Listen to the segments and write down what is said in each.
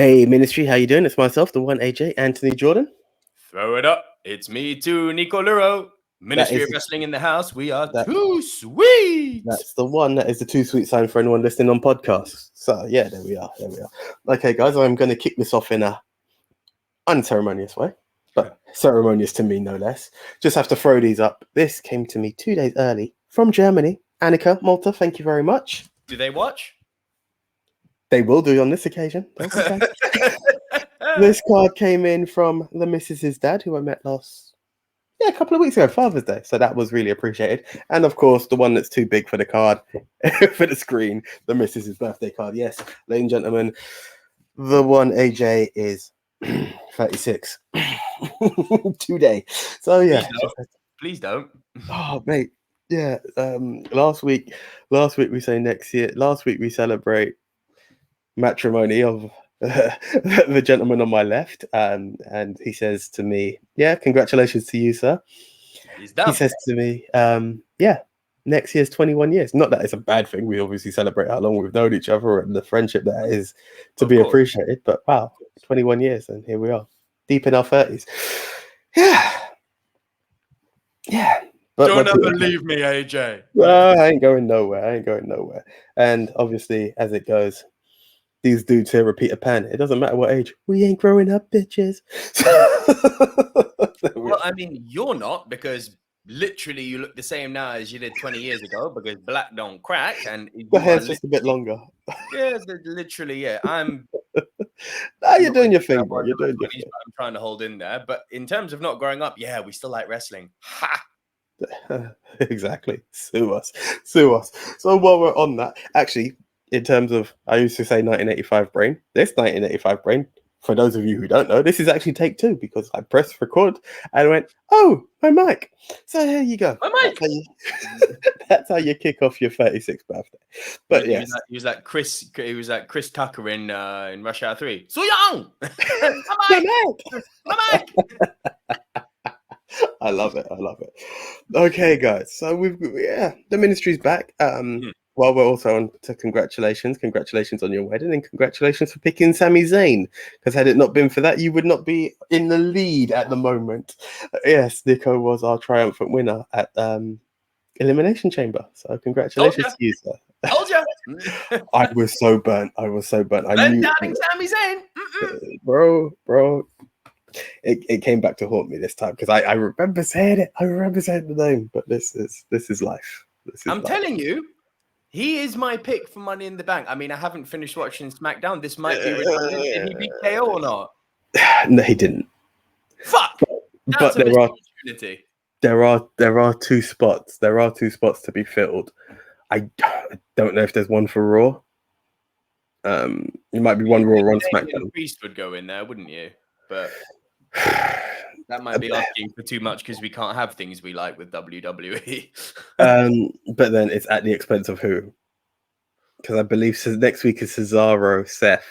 Hey, Ministry, how you doing? It's myself, the one AJ, Anthony Jordan. Throw it up. It's me too, Nico Luro. Ministry of Wrestling in the house. We are too sweet. That's the one. That is the too sweet sign for anyone listening on podcasts. So, yeah, there we are. Okay, guys, I'm going to kick this off in a unceremonious way, but ceremonious to me, no less. Just have to throw these up. This came to me 2 days early from Germany. Annika, Malta, thank you very much. Do they watch? They will do on this occasion. That's okay. This card came in from the missus's dad, who I met a couple of weeks ago, Father's Day. So that was really appreciated. And of course, the one that's too big for the card, for the screen, the missus's birthday card. Yes, ladies and gentlemen, the one AJ is 36 today. So yeah, please don't. Oh mate, yeah. Last week we say next year. Last week we celebrate matrimony of the gentleman on my left, and he says to me, "Yeah, congratulations to you, sir." He says to me, "Yeah, next year's 21 years. Not that it's a bad thing. We obviously celebrate how long we've known each other and the friendship that is to be appreciated. But wow, 21 years, and here we are, deep in our 30s. Yeah. Don't ever leave me, AJ. I ain't going nowhere. And obviously, as it goes, these dudes here repeat a pan. It doesn't matter what age. We ain't growing up, bitches. Well, I mean, you're not, because literally you look the same now as you did 20 years ago, because black don't crack. And the hair's just a bit longer. Yeah, literally, yeah. You're doing your thing, bro. You're doing your thing. I'm trying to hold in there. But in terms of not growing up, yeah, we still like wrestling. Ha! Exactly. Sue us. So while we're on that, actually, in terms of, I used to say 1985 brain. This 1985 brain, for those of you who don't know, this is actually take 2, because I pressed record and I went, oh, my mic. So here you go. My mic. That's how you kick off your 36th birthday. But yeah, he was like Chris Tucker in Rush Hour 3. So young. My mic. I love it. Okay, guys. So the ministry's back. Well, we're also on to congratulations on your wedding, and congratulations for picking Sami Zayn, because had it not been for that, you would not be in the lead at the moment. Yes, Nico was our triumphant winner at Elimination Chamber. So congratulations to you, sir. Told you. I was so burnt. I knew Sami Zayn. Bro. It came back to haunt me this time, because I remember saying it. I remember saying the name, but this is life. I'm telling you, he is my pick for Money in the Bank. I mean, I haven't finished watching SmackDown. This might be redundant. Did he beat KO or not? No, he didn't. Fuck. But there are two spots. There are 2 spots to be filled. I don't know if there's one for Raw. It might be one Raw, one SmackDown. Priest would go in there, wouldn't you? But that might be asking for too much, because we can't have things we like with WWE. But then it's at the expense of who? Because I believe next week is Cesaro, Seth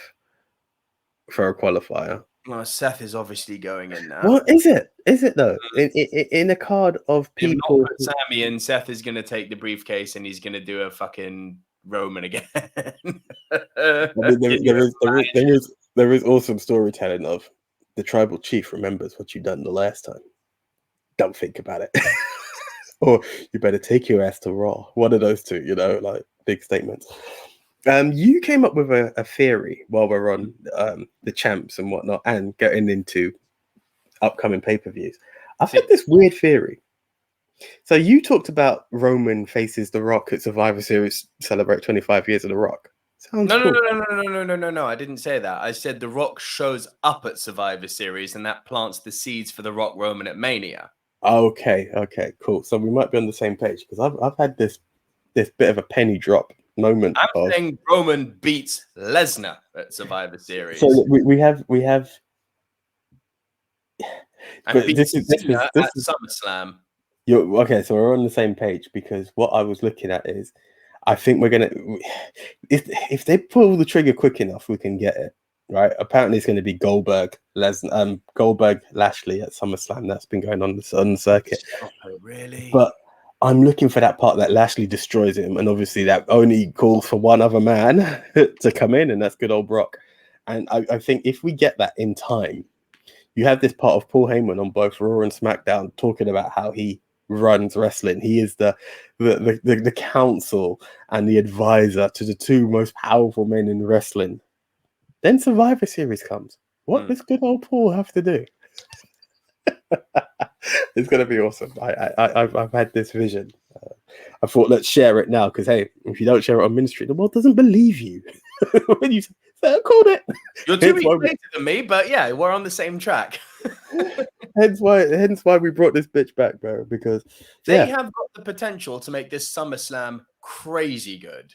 for a qualifier. Well, Seth is obviously going in now. What is it? Is it though? In a card of people, Sammy, and Seth is going to take the briefcase and he's going to do a fucking Roman again. I mean, there is awesome storytelling of the tribal chief remembers what you done the last time. Don't think about it. Or you better take your ass to Raw. One of those two, like big statements. You came up with a theory while we're on the champs and whatnot, and getting into upcoming pay-per-views. I've had this weird theory. So you talked about Roman faces The Rock at Survivor Series, celebrate 25 years of The Rock. No, I didn't say that. I said The Rock shows up at Survivor Series, and that plants the seeds for The Rock Roman at Mania. Okay, cool. So we might be on the same page, because I've had this bit of a penny drop moment. I'm saying Roman beats Lesnar at Survivor Series. So we have. And this is SummerSlam. Okay, so we're on the same page, because what I was looking at is, I think we're gonna, if they pull the trigger quick enough, we can get it right. Apparently, it's going to be Goldberg Lashley at SummerSlam. That's been going on the circuit. Oh, really? But I'm looking for that part that Lashley destroys him, and obviously that only calls for one other man to come in, and that's good old Brock. And I think if we get that in time, you have this part of Paul Heyman on both Raw and SmackDown talking about how he runs wrestling. He is the counsel and the advisor to the two most powerful men in wrestling. Then Survivor Series comes. What does good old Paul have to do? It's gonna be awesome. I've had this vision. I thought, let's share it now, because hey, if you don't share it on Ministry, the world doesn't believe you. When you say, I called it. You're 2 weeks later than me, but yeah, we're on the same track. hence why we brought this bitch back, bro. Because they have got the potential to make this SummerSlam crazy good.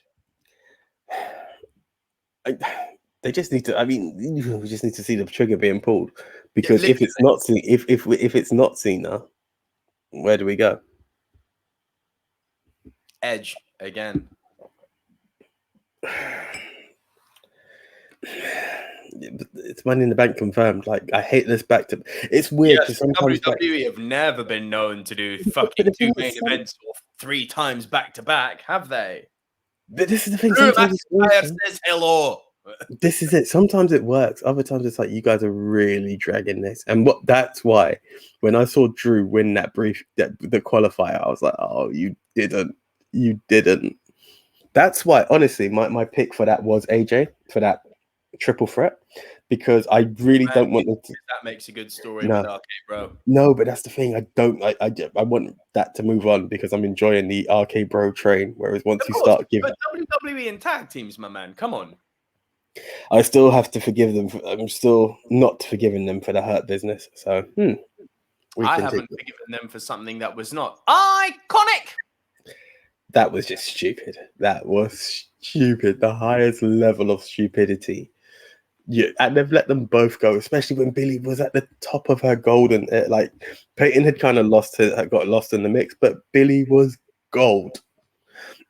They just need to. I mean, we just need to see the trigger being pulled. Because if it's not if it's not Cena, where do we go? Edge again. It's Money in the Bank confirmed. Like, I hate this back to. It's weird because sometimes WWE have never been known to do fucking 2 main events or 3 times back to back, have they? But this is the thing. Sometimes says hello. This is it. Sometimes it works. Other times it's like, you guys are really dragging this. And that's why when I saw Drew win the qualifier, I was like, oh, you didn't. That's why, honestly, my pick for that was AJ for that triple threat, because I really don't want them to. That makes a good story with Arcade Bro. No, but that's the thing. I want that to move on because I'm enjoying the Arcade Bro train. Whereas once you start giving WWE and tag teams, my man, come on. I still have to forgive them. I'm still not forgiving them for the Hurt Business. So I haven't forgiven them for something that was not iconic. That was just stupid. That was stupid. The highest level of stupidity. Yeah, and they've let them both go, especially when Billy was at the top of her golden. Like Peyton had kind of got lost in the mix, but Billy was gold.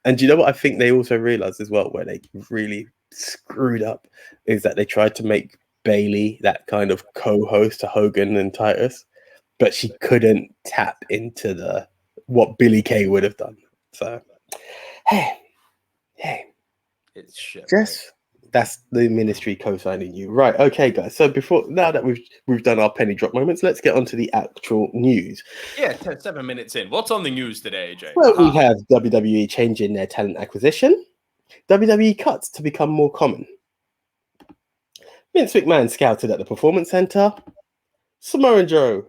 And you know what I think they also realized as well, where they really screwed up, is that they tried to make Bayley that kind of co-host to Hogan and Titus, but she couldn't tap into what Billy Kay would have done. So, hey, it's shit. That's the Ministry co-signing you, right? Okay, guys. So now that we've done our penny drop moments, let's get on to the actual news. Yeah, 7 minutes in. What's on the news today, AJ? Well, we have WWE changing their talent acquisition. WWE cuts to become more common. Vince McMahon scouted at the Performance Center. Samoa Joe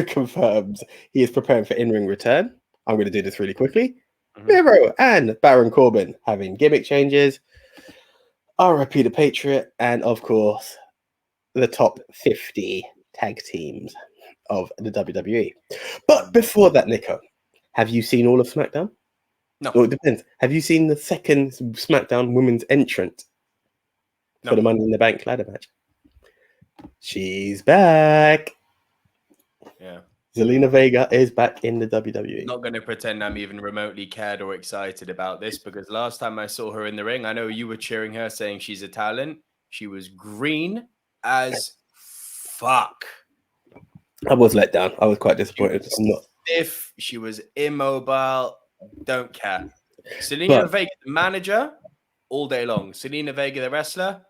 confirms he is preparing for in-ring return. I'm going to do this really quickly. Miro and Baron Corbin having gimmick changes. RIP the Patriot, and of course, the top 50 tag teams of the WWE. But before that, Nico, have you seen all of SmackDown? No. Well, it depends. Have you seen the second SmackDown women's entrant for the Money in the Bank ladder match? She's back. Yeah. Zelina Vega is back in the WWE. Not going to pretend I'm even remotely cared or excited about this, because last time I saw her in the ring, I know you were cheering her, saying she's a talent. She was green as fuck. I was let down. I was quite disappointed. Stiff. She was immobile. Don't care. Zelina Vega, the manager, all day long. Zelina Vega, the wrestler,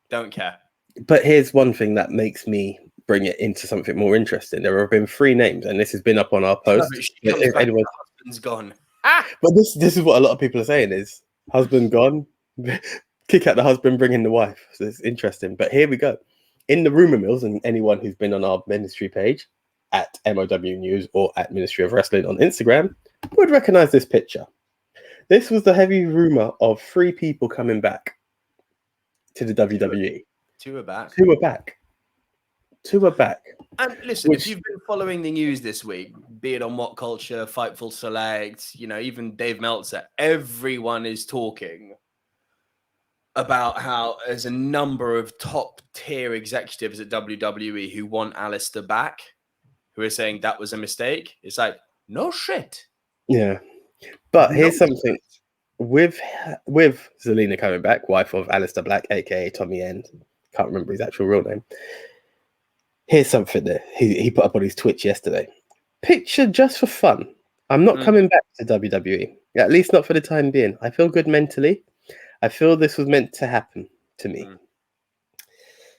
don't care. But here's one thing that makes me bring it into something more interesting. There have been 3 names, and this has been up on our post. Her husband's gone. But this is what a lot of people are saying is husband gone, kick out the husband, bring in the wife. So it's interesting. But here we go. In the rumor mills, and anyone who's been on our Ministry page at MOW News or at Ministry of Wrestling on Instagram would recognize this picture. This was the heavy rumor of 3 people coming back to the WWE. 2 are back. 2 are back. 2 are back. And listen, if you've been following the news this week, be it on What Culture, Fightful Select, even Dave Meltzer, everyone is talking about how there's a number of top tier executives at WWE who want Alistair back, who are saying that was a mistake. It's like, no shit. Yeah. But here's something with Zelina coming back, wife of Alistair Black, aka Tommy End. Can't remember his actual real name. Here's something that he put up on his Twitch yesterday. Picture just for fun. I'm not coming back to WWE, at least not for the time being. I feel good mentally. I feel this was meant to happen to me.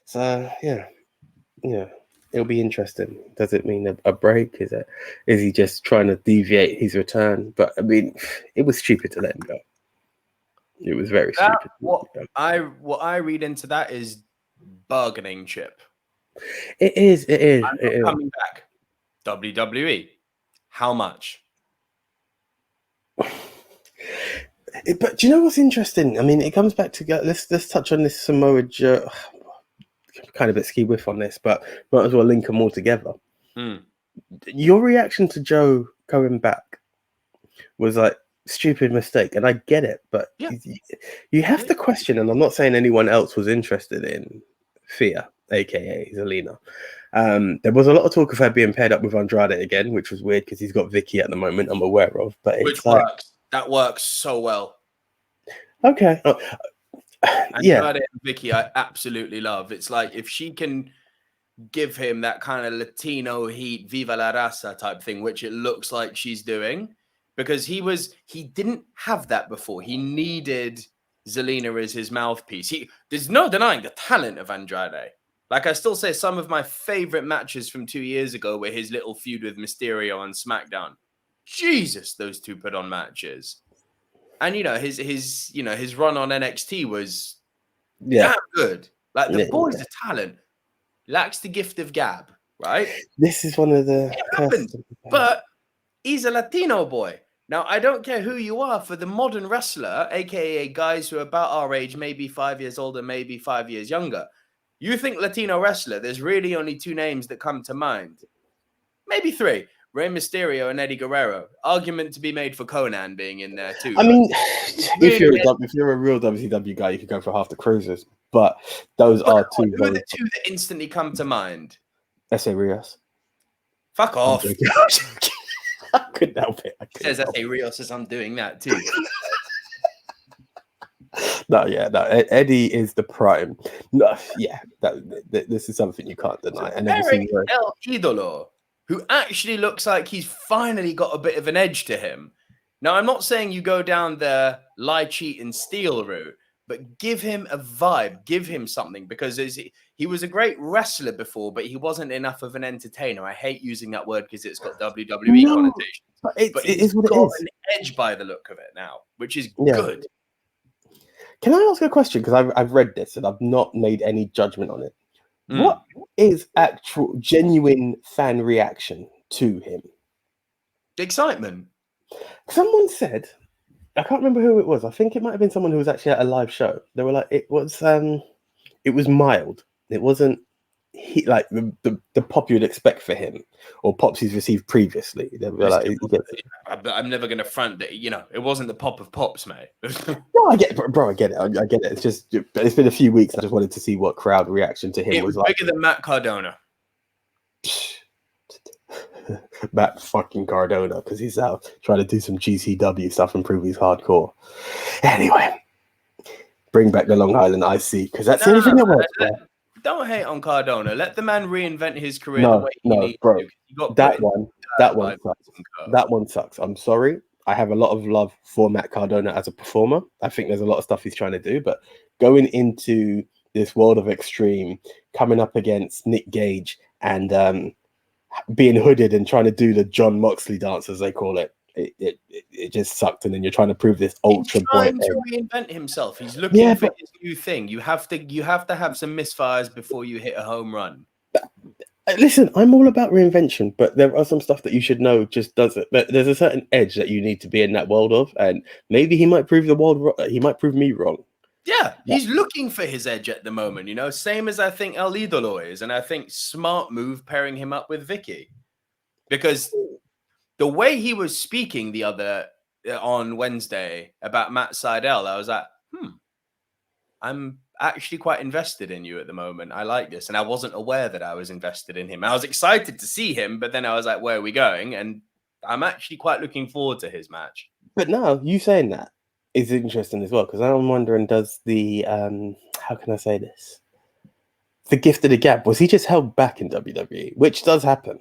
So yeah. It'll be interesting. Does it mean a break? Is he just trying to deviate his return? But I mean, it was stupid to let him go. It was very stupid. What I read into that is bargaining chip. It is. I'm not coming back. WWE. How much? But do you know what's interesting? I mean, it comes back to let's touch on this Samoa Joe. Kind of a ski whiff on this, but might as well link them all together. Your reaction to Joe going back was like stupid mistake, and I get it, but you have to question. And I'm not saying anyone else was interested in Fia, aka Zelina. There was a lot of talk of her being paired up with Andrade again, which was weird because he's got Vicky at the moment. I'm aware of, but which works. That works so well. Okay. Andrade and Vicky, I absolutely love. It's like if she can give him that kind of Latino heat, Viva la Raza type thing, which it looks like she's doing, because he didn't have that before. He needed Zelina as his mouthpiece. There's no denying the talent of Andrade. Like I still say, some of my favorite matches from 2 years ago were his little feud with Mysterio on SmackDown. Jesus, those two put on matches. And his run on NXT was damn good. Like the boy's a talent, lacks the gift of gab, right? This is one of the but he's a Latino boy. Now I don't care who you are, for the modern wrestler, aka guys who are about our age, maybe 5 years older, maybe 5 years younger. You think Latino wrestler? There's really only two names that come to mind, maybe three. Rey Mysterio and Eddie Guerrero. Argument to be made for Conan being in there too. I mean, if you're a real WCW guy, you could go for half the cruisers. But those are two. Who are the two that instantly come to mind? S.A. Rios. Fuck off. I couldn't help it. Says S.A. Rios as I'm doing that too. No, Eddie is the prime. No, this is something you can't deny. And Eric El Idolo, who actually looks like he's finally got a bit of an edge to him. Now, I'm not saying you go down the lie, cheat, and steal route, but give him a vibe, give him something, because he was a great wrestler before, but he wasn't enough of an entertainer. I hate using that word because it's got WWE connotations. But he's got an edge by the look of it now, which is good. Can I ask a question? Because I've read this and I've not made any judgment on it. What is actual genuine fan reaction to him? Excitement. Someone said, I can't remember who it was. I think it might have been someone who was actually at a live show. They were like, it was mild. It wasn't like the pop you'd expect for him or pops he's received previously. They were like, I'm never going to front that, it wasn't the pop of pops, mate. No, I get it, bro. I get it. I get it. It's just, it's been a few weeks. I just wanted to see what crowd reaction to him was like. Bigger than Matt Cardona. Matt fucking Cardona, because he's out trying to do some GCW stuff and prove he's hardcore. Anyway, bring back the Long Island IC, because that's the only thing that works. Don't hate on Cardona. Let the man reinvent his career the way he needs bro. to. That one sucks. That one sucks. I'm sorry. I have a lot of love for Matt Cardona as a performer. I think there's a lot of stuff he's trying to do, but going into this world of extreme, coming up against Nick Gage and being hooded and trying to do the John Moxley dance, as they call it, it just sucked. And then you're trying to prove this ultra boy. He's trying to reinvent himself. He's looking for his new thing. You have to have some misfires before you hit a home run. Listen, I'm all about reinvention, but there are some stuff that you should know just doesn't. There's a certain edge that you need to be in that world of, and maybe he might prove the world. He might prove me wrong. Yeah, he's looking for his edge at the moment. Same as I think El Idolo is, and I think smart move pairing him up with Vicky, because the way he was speaking on Wednesday about Matt Sydal, I was like, I'm actually quite invested in you at the moment. I like this. And I wasn't aware that I was invested in him. I was excited to see him, but then I was like, where are we going? And I'm actually quite looking forward to his match. But now, you saying that is interesting as well, because I'm wondering, does the, how can I say this? The gift of the gab, was he just held back in WWE? Which does happen.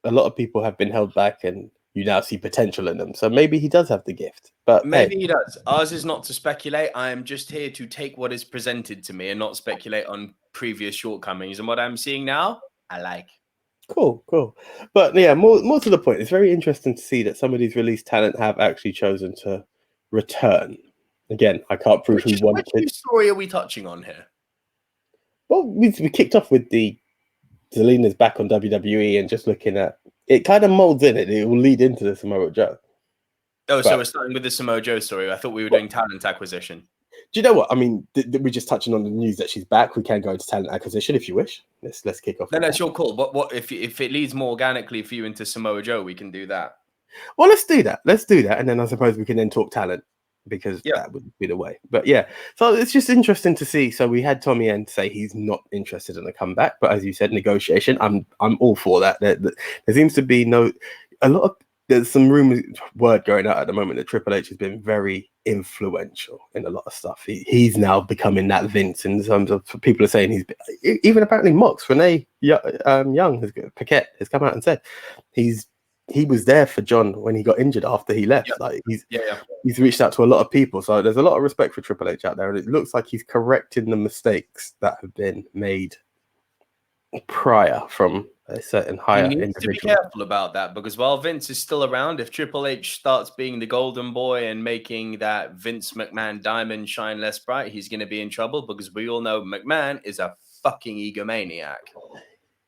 A lot of people have been held back and, you now see potential in them. So maybe he does have the gift. But maybe he does. Ours is not to speculate. I am just here to take what is presented to me and not speculate on previous shortcomings. And what I'm seeing now, I like. Cool. But yeah, more to the point, it's very interesting to see that some of these released talent have actually chosen to return. Again, I can't prove who won. Which new story are we touching on here? Well, we kicked off with the Zelina's back on WWE and just looking at it kind of molds in it. It will lead into the Samoa Joe. Oh, so we're starting with the Samoa Joe story. I thought we were doing talent acquisition. Do you know what? I mean, we're just touching on the news that she's back. We can go into talent acquisition if you wish. Let's kick off. No, it's your call. What if it leads more organically for you into Samoa Joe, we can do that. Well, let's do that. And then I suppose we can then talk talent because that would be the way. But yeah, so it's just interesting to see. So we had Tommy End say he's not interested in a comeback, but as you said, negotiation. I'm all for that. There seems to be there's some word going out at the moment that Triple H has been very influential in a lot of stuff. He's now becoming that Vince in terms of people are saying even apparently Mox Renee Young Paquette has come out and said he was there for John when he got injured after he left. Like he's reached out to a lot of people. So there's a lot of respect for Triple H out there, and it looks like he's correcting the mistakes that have been made prior from a certain higher individual. To be careful about that, because while Vince is still around, if Triple H starts being the golden boy and making that Vince McMahon diamond shine less bright, he's going to be in trouble, because we all know McMahon is a fucking egomaniac.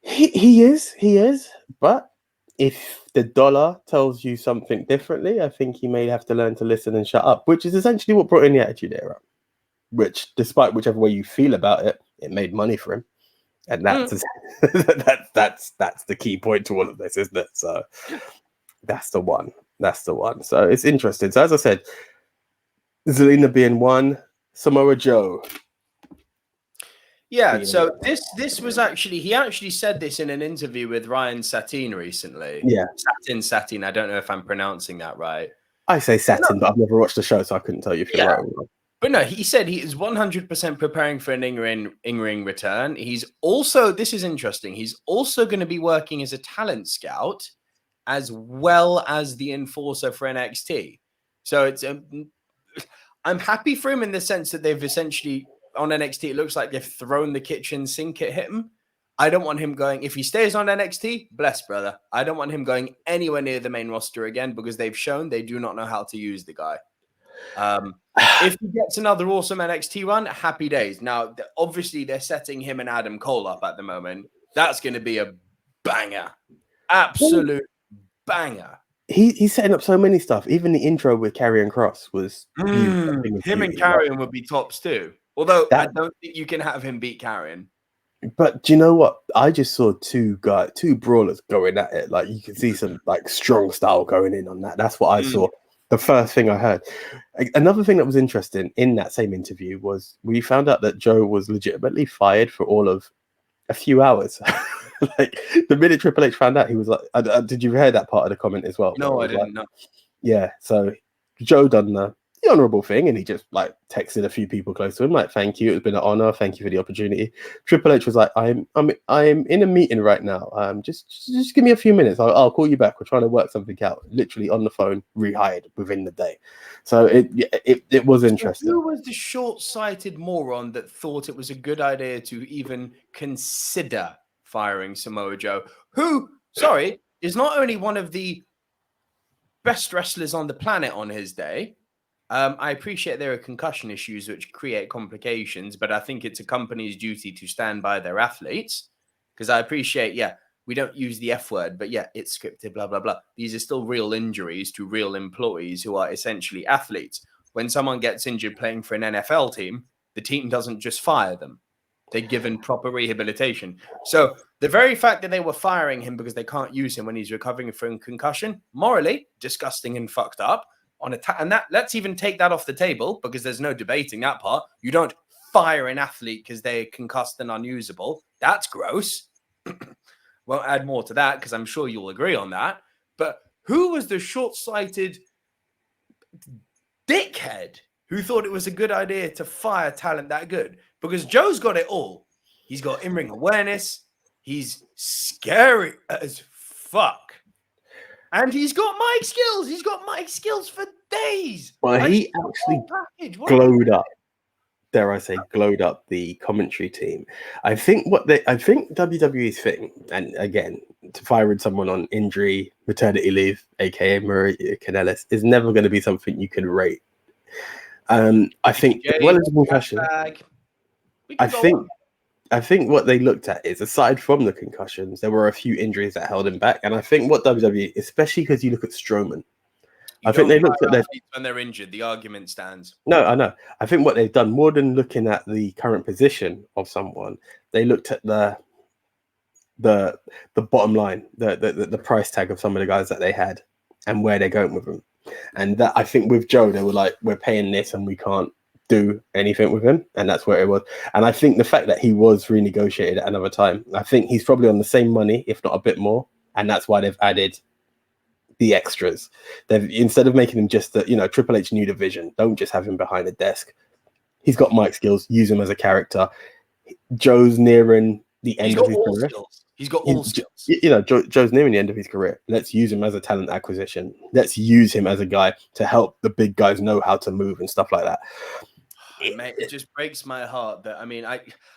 He is, but if the dollar tells you something differently, I think he may have to learn to listen and shut up, which is essentially what brought in the Attitude Era, which, despite whichever way you feel about it, it made money for him. And that's the key point to all of this, isn't it? So that's the one. So it's interesting. So as I said, Zelina being one, Samoa Joe. Yeah, so this was he actually said this in an interview with Ryan Satin recently. Yeah. Satin. I don't know if I'm pronouncing that right. I say Satin, but I've never watched the show, so I couldn't tell you if you're right or wrong. But no, he said he is 100% preparing for an in-ring return. He's also, this is interesting, he's also going to be working as a talent scout as well as the enforcer for NXT. So it's I'm happy for him in the sense that they've essentially, on NXT, it looks like they've thrown the kitchen sink at him. I don't want him going, if he stays on NXT, bless brother. I don't want him going anywhere near the main roster again, because they've shown they do not know how to use the guy. If he gets another awesome NXT run, happy days. Now, obviously, they're setting him and Adam Cole up at the moment. That's going to be a banger. Absolute banger. He's setting up so many stuff. Even the intro with Karrion Kross was him and Karrion would be tops too. Although I don't think you can have him beat Karrion. But do you know what? I just saw two brawlers going at it. Like you can see some like strong style going in on that. That's what I saw. The first thing I heard. Another thing that was interesting in that same interview was we found out that Joe was legitimately fired for all of a few hours. Like the minute Triple H found out, he was like, did you hear that part of the comment as well? No, I didn't know. Yeah, so Joe done the honorable thing, and he just like texted a few people close to him like, thank you, it's been an honor, thank you for the opportunity. Triple H was like, I'm in a meeting right now, just give me a few minutes, I'll call you back, we're trying to work something out. Literally on the phone, rehired within the day. So it was interesting. Who was the short-sighted moron that thought it was a good idea to even consider firing Samoa Joe, who is not only one of the best wrestlers on the planet on his day? I appreciate there are concussion issues which create complications, but I think it's a company's duty to stand by their athletes, because I appreciate, we don't use the F word, but it's scripted, blah, blah, blah. These are still real injuries to real employees who are essentially athletes. When someone gets injured playing for an NFL team, the team doesn't just fire them. They're given proper rehabilitation. So the very fact that they were firing him because they can't use him when he's recovering from concussion, morally disgusting and fucked up. And let's even take that off the table, because there's no debating that part. You don't fire an athlete because they're concussed and unusable. That's gross. Won't add more to that, because I'm sure you'll agree on that. But who was the short-sighted dickhead who thought it was a good idea to fire talent that good? Because Joe's got it all. He's got in-ring awareness. He's scary as fuck. And he's got mic skills. He's got mic skills for days. Well, he actually glowed up. Dare I say, glowed up the commentary team. I think WWE's thing, and again, to firing someone on injury, maternity leave, aka Maria Kanellis, is never going to be something you can rate. I think, as well as the concussion, I think what they looked at is, aside from the concussions, there were a few injuries that held him back. And I think what WWE, especially because you look at Strowman, I think they looked at their when they're injured. The argument stands. No, I know. I think what they've done, more than looking at the current position of someone, they looked at the bottom line, the price tag of some of the guys that they had, and where they're going with them. And that, I think, with Joe, they were like, we're paying this and we can't do anything with him, and that's where it was. And I think the fact that he was renegotiated at another time, I think he's probably on the same money, if not a bit more, and that's why they've added the extras. They've, instead of making him just the, Triple H new division, don't just have him behind a desk. He's got mic skills, use him as a character. Joe's nearing the end of his career. He's got all skills. Joe's nearing the end of his career. Let's use him as a talent acquisition. Let's use him as a guy to help the big guys know how to move and stuff like that. Mate, it just breaks my heart that,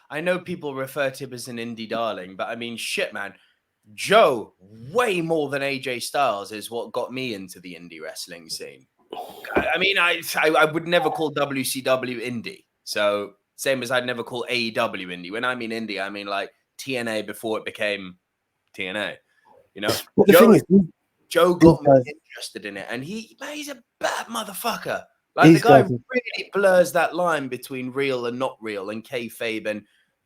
I know people refer to him as an indie darling, but shit, man. Joe, way more than AJ Styles, is what got me into the indie wrestling scene. I would never call WCW indie. So same as I'd never call AEW indie. When I mean indie, I mean like TNA before it became TNA. Joe got me interested in it, and he's a bad motherfucker. Like, the guy really blurs that line between real and not real and kayfabe. And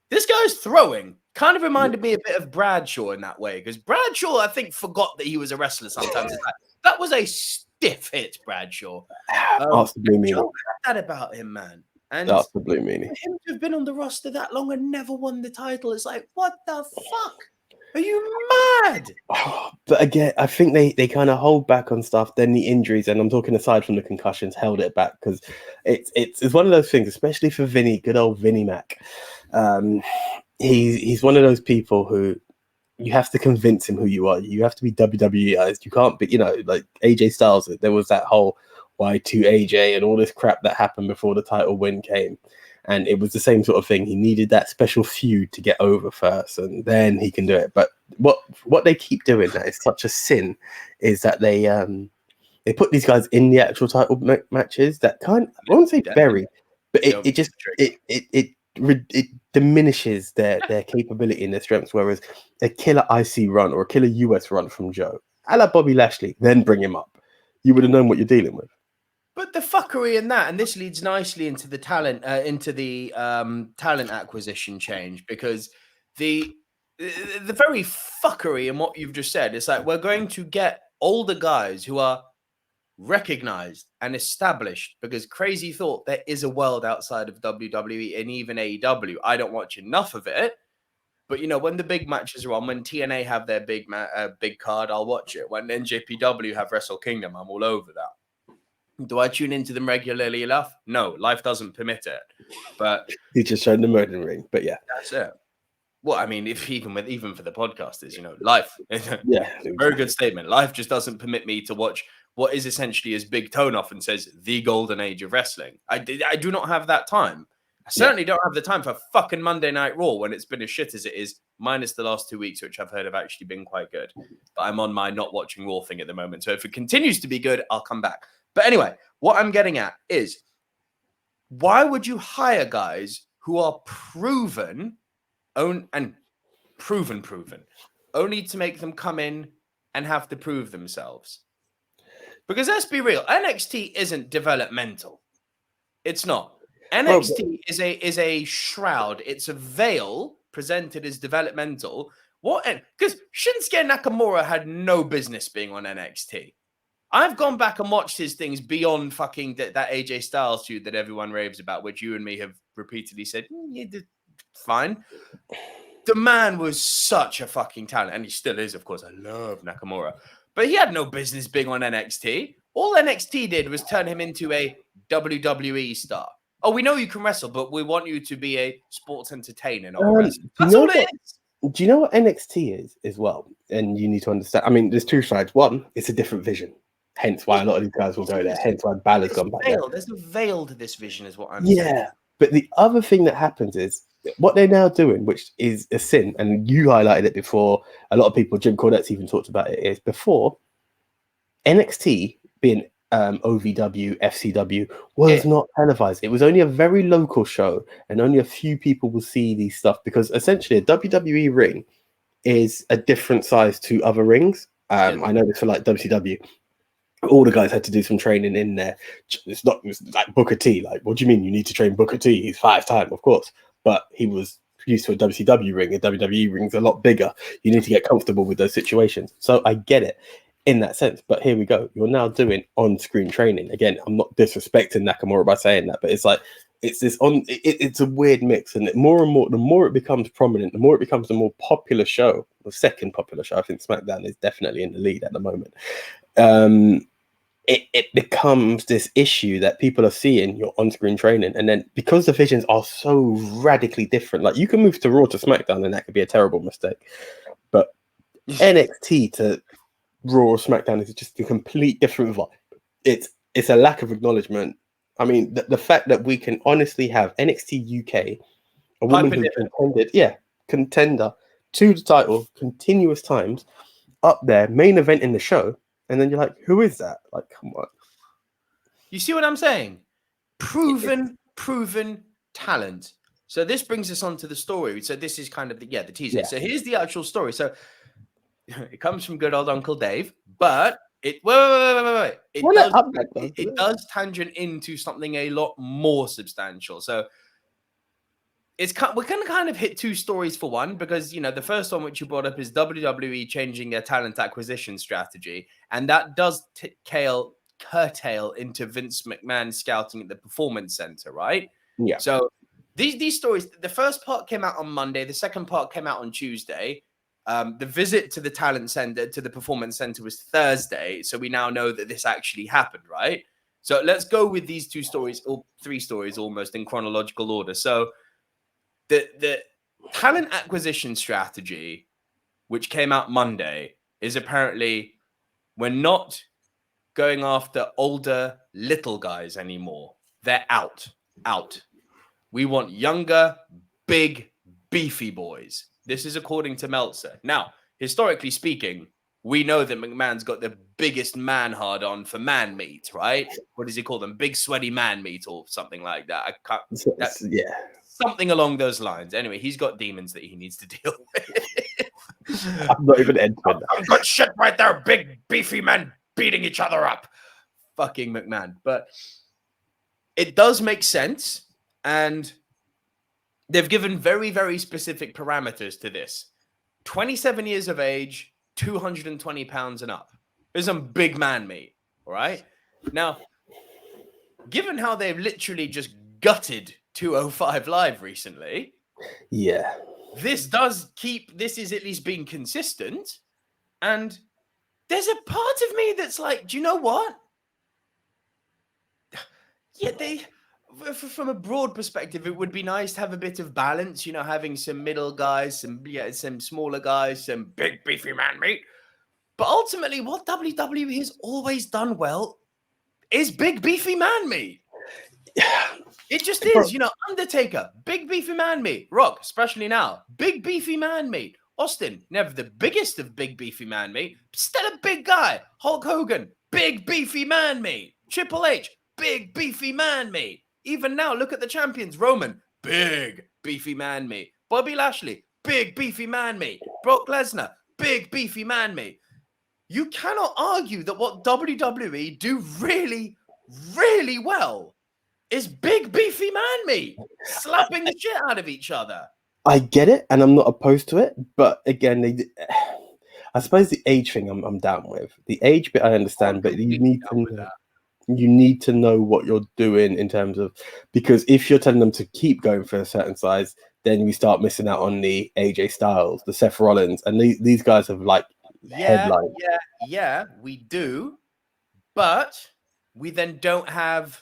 this guy's throwing kind of reminded me a bit of Bradshaw in that way, because Bradshaw, I think, forgot that he was a wrestler sometimes. That was a stiff hit, Bradshaw. That's the blue meaning. That about him, man. And that's the blue meaning. For him to have been on the roster that long and never won the title, it's like, what the fuck? Are you mad? But again, I think they kind of hold back on stuff. Then the injuries, and I'm talking aside from the concussions, held it back, because it's one of those things, especially for Vinny, good old Vinny Mac. He's one of those people who you have to convince him who you are. You have to be WWEized. You can't be, like AJ Styles. There was that whole Y2 AJ and all this crap that happened before the title win came. And it was the same sort of thing. He needed that special feud to get over first, and then he can do it. But what they keep doing, that is such a sin, is that they put these guys in the actual title matches that I won't say bury, but it diminishes their capability and their strengths. Whereas a killer IC run or a killer US run from Joe, a la Bobby Lashley, then bring him up, you would have known what you're dealing with. But the fuckery in that, and this leads nicely into the talent, talent acquisition change, because the very fuckery in what you've just said, it's like, we're going to get older guys who are recognized and established, because crazy thought, there is a world outside of WWE and even AEW. I don't watch enough of it, but when the big matches are on, when TNA have their big card, I'll watch it. When NJPW have Wrestle Kingdom, I'm all over that. Do I tune into them regularly enough? No, life doesn't permit it. But you just showed the murder ring. But yeah, that's it. Well, if even for the podcasters, life. Yeah, very good statement. Life just doesn't permit me to watch what is essentially, as Big Tone often says, the golden age of wrestling. I do not have that time. I certainly don't have the time for fucking Monday Night Raw when it's been as shit as it is, minus the last 2 weeks, which I've heard have actually been quite good. But I'm on my not watching Raw thing at the moment. So if it continues to be good, I'll come back. But anyway, what I'm getting at is, why would you hire guys who are proven, only to make them come in and have to prove themselves? Because let's be real, NXT isn't developmental. It's not. NXT is a shroud. It's a veil presented as developmental. Because Shinsuke Nakamura had no business being on NXT. I've gone back and watched his things beyond fucking that AJ Styles feud that everyone raves about, which you and me have repeatedly said, yeah, fine. The man was such a fucking talent, and he still is, of course. I love Nakamura. But he had no business being on NXT. All NXT did was turn him into a WWE star. Oh, we know you can wrestle, but we want you to be a sports entertainer, not a wrestler. That's all it is. Do you know what NXT is as well? and you need to understand. I mean, there's two sides. One, it's a different vision. Hence why a lot of these guys will go there. Hence why Balor's gone back there. There's a veil to this vision, is what I'm saying. Yeah, but the other thing that happens is what they're now doing, which is a sin, and you highlighted it before. A lot of people, Jim Cornette's even talked about it. Is before NXT being OVW, FCW was not televised. It was only a very local show, and only a few people will see these stuff because essentially a WWE ring is a different size to other rings. I know this for like WCW. All the guys had to do some training in there. It's like Booker T. Like, what do you mean you need to train Booker T? He's 5-time, of course, but he was used to a WCW ring. A WWE ring's a lot bigger. You need to get comfortable with those situations. So I get it in that sense. But here we go. You're now doing on-screen training. Again, I'm not disrespecting Nakamura by saying that, but it's like it's this it's a weird mix, and more and more, the more it becomes prominent, the more it becomes the more popular show. The second popular show, I think SmackDown is definitely in the lead at the moment. It becomes this issue that people are seeing your on-screen training, and then because the visions are so radically different, like you can move to Raw to SmackDown, and that could be a terrible mistake. But NXT to Raw or SmackDown is just a complete different vibe. It's a lack of acknowledgement. I mean, the fact that we can honestly have NXT UK, a woman who contender to the title continuous times, up there, main event in the show. And then you're like, who is that? Like, come on. You see what I'm saying? Proven talent. So this brings us on to the story. So this is kind of the teaser. Yeah. So here's the actual story. So it comes from good old Uncle Dave, but it it does tangent into something a lot more substantial. So we're going to kind of hit two stories for one, because, you know, the first one, which you brought up, is WWE changing their talent acquisition strategy. And that does curtail into Vince McMahon scouting at the Performance Center, right? Yeah. So these stories, the first part came out on Monday. The second part came out on Tuesday. The visit to the talent center, to the Performance Center, was Thursday. So we now know that this actually happened, right? So let's go with these two stories, or three stories almost, in chronological order. So the talent acquisition strategy, which came out Monday, is apparently we're not going after older little guys anymore. They're out. We want younger, big, beefy boys. This is according to Meltzer. Now, historically speaking, we know that McMahon's got the biggest man hard on for man meat, right? What does he call them? Big sweaty man meat or something like that. Something along those lines. Anyway, he's got demons that he needs to deal with. I'm not even entering that. I've got shit right there. Big, beefy men beating each other up. Fucking McMahon. But it does make sense. And they've given very, very specific parameters to this. 27 years of age, 220 pounds and up. There's some big man meat. All right. Now, given how they've literally just gutted 205 Live recently. Yeah. This is at least being consistent. And there's a part of me that's like, do you know what? Yeah, from a broad perspective, it would be nice to have a bit of balance, you know, having some middle guys, some smaller guys, some big beefy man meat. But ultimately, what WWE has always done well is big beefy man meat. It just is, you know, Undertaker, big beefy man meat. Rock, especially now, big beefy man meat. Austin, never the biggest of big beefy man meat, but still a big guy. Hulk Hogan, big beefy man meat. Triple H, big beefy man meat. Even now, look at the champions. Roman, big beefy man meat. Bobby Lashley, big beefy man meat. Brock Lesnar, big beefy man meat. You cannot argue that what WWE do really, really well is big beefy man meat, slapping the shit out of each other. I get it, and I'm not opposed to it, but again, I suppose the age thing I'm down with. The age bit I understand, but you need to know what you're doing in terms of, because if you're telling them to keep going for a certain size, then we start missing out on the AJ Styles, the Seth Rollins, and these guys have like headlines. Yeah, we do, but we then don't have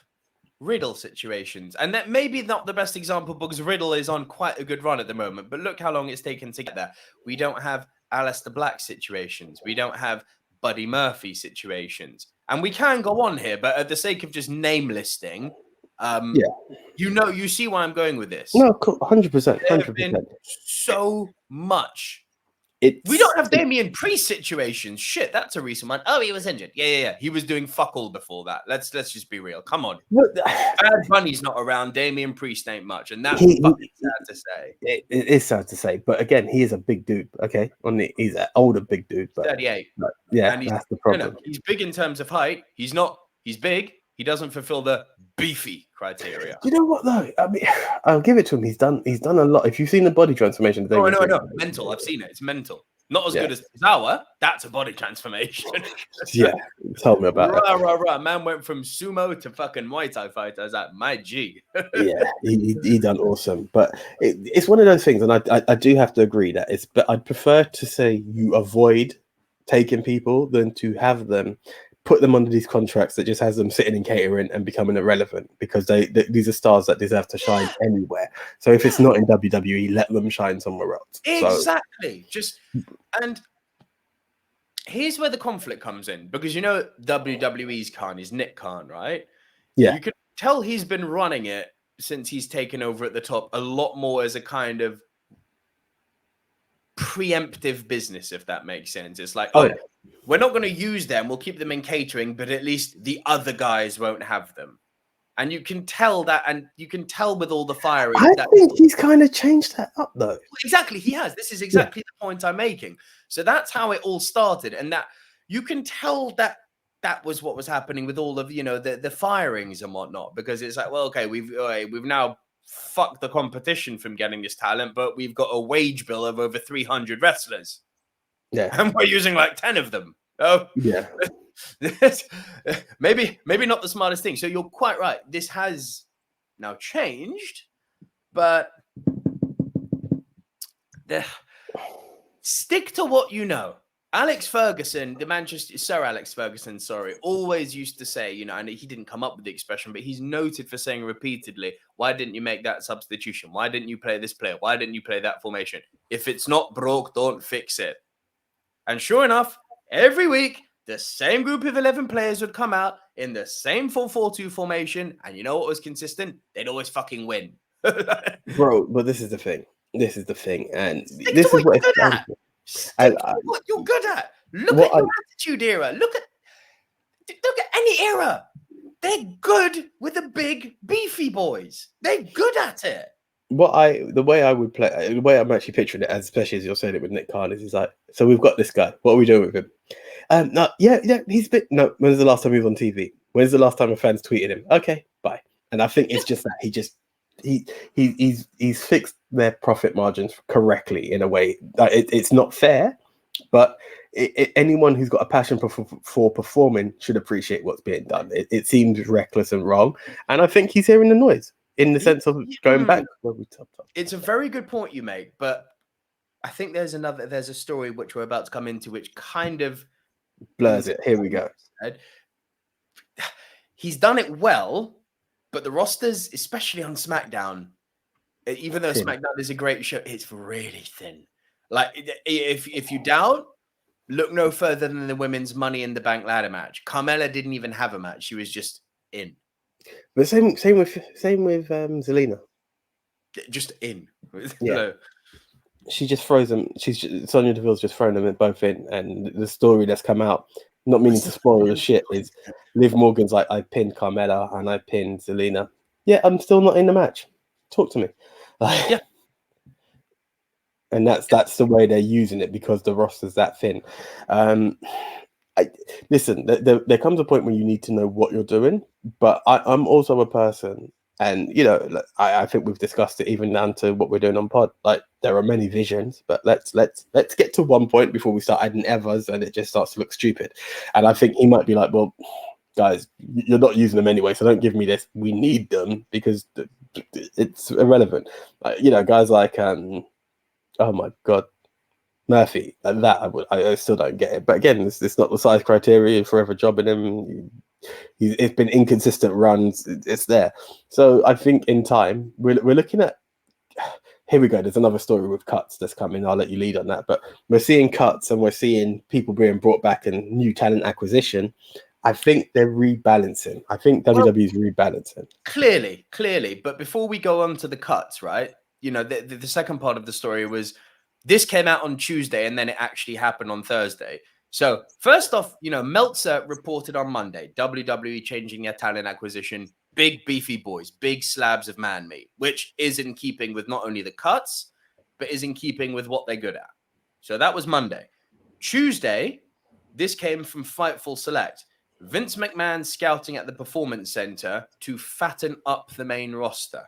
Riddle situations. And that may be not the best example because Riddle is on quite a good run at the moment, but look how long it's taken to get there. We don't have Aleister Black situations. We don't have Buddy Murphy situations. And we can go on here, but at the sake of just name listing, you see why I'm going with this. No, 100%, 100%. There have been so much. We don't have Damian Priest situations. Shit, that's a recent one. Oh, he was injured. Yeah. He was doing fuck all before that. Let's just be real. Come on. Bad Bunny's not around. Damian Priest ain't much, and that's fucking sad to say. It is sad to say, but again, he is a big dude. Okay, he's an older big dude, but 38. But yeah, and that's the problem. He's big in terms of height. He's big. He doesn't fulfill the beefy criteria. You know what though? I mean, I'll give it to him. He's done a lot. If you've seen the body transformation, I know. Mental. I've seen it. It's mental. Not as good as Zawa. That's a body transformation. Yeah, tell me about it. Man went from sumo to fucking Muay Thai fighter. I was like, my G. Yeah, he done awesome. But it's one of those things, and I do have to agree that but I'd prefer to say you avoid taking people than to have them put them under these contracts that just has them sitting in catering and becoming irrelevant, because these are stars that deserve to shine anywhere. So if it's not in WWE, let them shine somewhere else. Exactly. And here's where the conflict comes in, because WWE's Khan is Nick Khan, right? Yeah. You can tell he's been running it since he's taken over at the top a lot more as a kind of preemptive business, if that makes sense. It's like, we're not going to use them. We'll keep them in catering, but at least the other guys won't have them. And you can tell that, and you can tell with all the firing. I think he's kind of changed that up, though. Exactly, he has. This is exactly the point I'm making. So that's how it all started, and that you can tell that was what was happening with all of the firings and whatnot, because it's like, well, okay, we've now fucked the competition from getting this talent, but we've got a wage bill of over 300 wrestlers. Yeah, and we're using like 10 of them. Oh, yeah. maybe not the smartest thing. So you're quite right. This has now changed, but stick to what you know. Alex Ferguson, Sir Alex Ferguson, always used to say, and he didn't come up with the expression, but he's noted for saying repeatedly, why didn't you make that substitution? Why didn't you play this player? Why didn't you play that formation? If it's not broke, don't fix it. And sure enough, every week, the same group of 11 players would come out in the same 4-4-2 formation. And you know what was consistent? They'd always fucking win. Bro, but this is the thing. And Stick this to is what you're good at. Stick to what you're good at. Look at your attitude era. Look at any era. They're good with the big, beefy boys. They're good at it. The way I'm actually picturing it, especially as you're saying it with Nick Khan, is like, so we've got this guy. What are we doing with him? No. When's the last time he was on TV? When's the last time a fan's tweeted him? Okay, bye. And I think it's just that he's fixed their profit margins correctly in a way. It's not fair, but anyone who's got a passion for performing should appreciate what's being done. It seems reckless and wrong, and I think he's hearing the noise. In the sense of going back where we talked about. It's a very good point you make, but I think there's a story which we're about to come into which kind of blurs it. Here we go. He's done it well, but the rosters, especially on SmackDown, even though SmackDown is a great show, it's really thin. Like, if you doubt, look no further than the women's Money in the Bank ladder match. Carmella didn't even have a match; she was just in. But same with Zelina. Just in. Yeah. She just throws them. Sonya Deville's just throwing them both in, and the story that's come out, not meaning to spoil the shit, is Liv Morgan's like, I pinned Carmella and I pinned Zelina. Yeah, I'm still not in the match. Talk to me. Yeah. And that's the way they're using it, because the roster's that thin. Listen, there comes a point when you need to know what you're doing, but I'm also a person, and I think we've discussed it even down to what we're doing on pod. Like, there are many visions, but let's get to one point before we start adding others, and it just starts to look stupid. And I think he might be like, well, guys, you're not using them anyway, so don't give me this. We need them because it's irrelevant. Guys like oh my god, Murphy, that I still don't get it. But again, it's not the size criteria, forever jobbing him. It's been inconsistent runs. It's there. So I think in time we're looking at here we go. There's another story with cuts that's coming. I'll let you lead on that. But we're seeing cuts and we're seeing people being brought back and new talent acquisition. I think they're rebalancing. I think WWE's rebalancing. Clearly. But before we go on to the cuts, right? You know, the second part of the story was this came out on Tuesday and then it actually happened on Thursday. So first off, you know, Meltzer reported on Monday, WWE changing their talent acquisition, big beefy boys, big slabs of man meat, which is in keeping with not only the cuts, but is in keeping with what they're good at. So that was Monday. Tuesday, this came from Fightful Select. Vince McMahon scouting at the Performance Center to fatten up the main roster.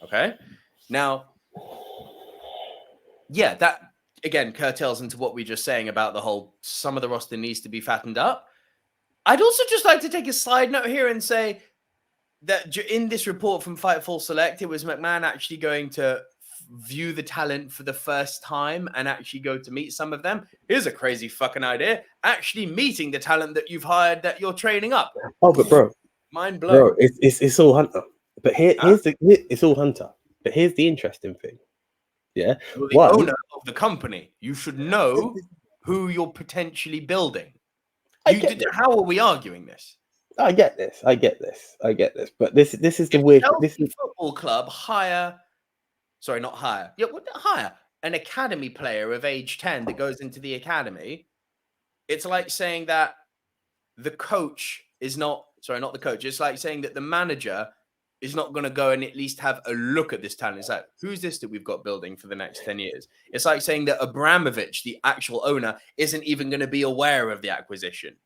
Okay? Now, yeah, that again curtails into what we were just saying about the whole some of the roster needs to be fattened up. I'd also just like to take a side note here and say that in this report from Fightful Select, it was McMahon actually going to view the talent for the first time and actually go to meet some of them. Here's a crazy fucking idea. Actually meeting the talent that you've hired that you're training up. Oh, but bro, mind blown. Bro, it's all Hunter. But it's all Hunter. But here's the interesting thing. Yeah. You're the owner of the company. You should know who you're potentially building. How are we arguing this? I get this. But this is the weird. This is football club hire an academy player of age 10 that goes into the academy. It's like saying that the coach is not the coach. It's like saying that the manager is not going to go and at least have a look at this talent. It's like, who's this that we've got building for the next 10 years? It's like saying that Abramovich, the actual owner, isn't even going to be aware of the acquisition.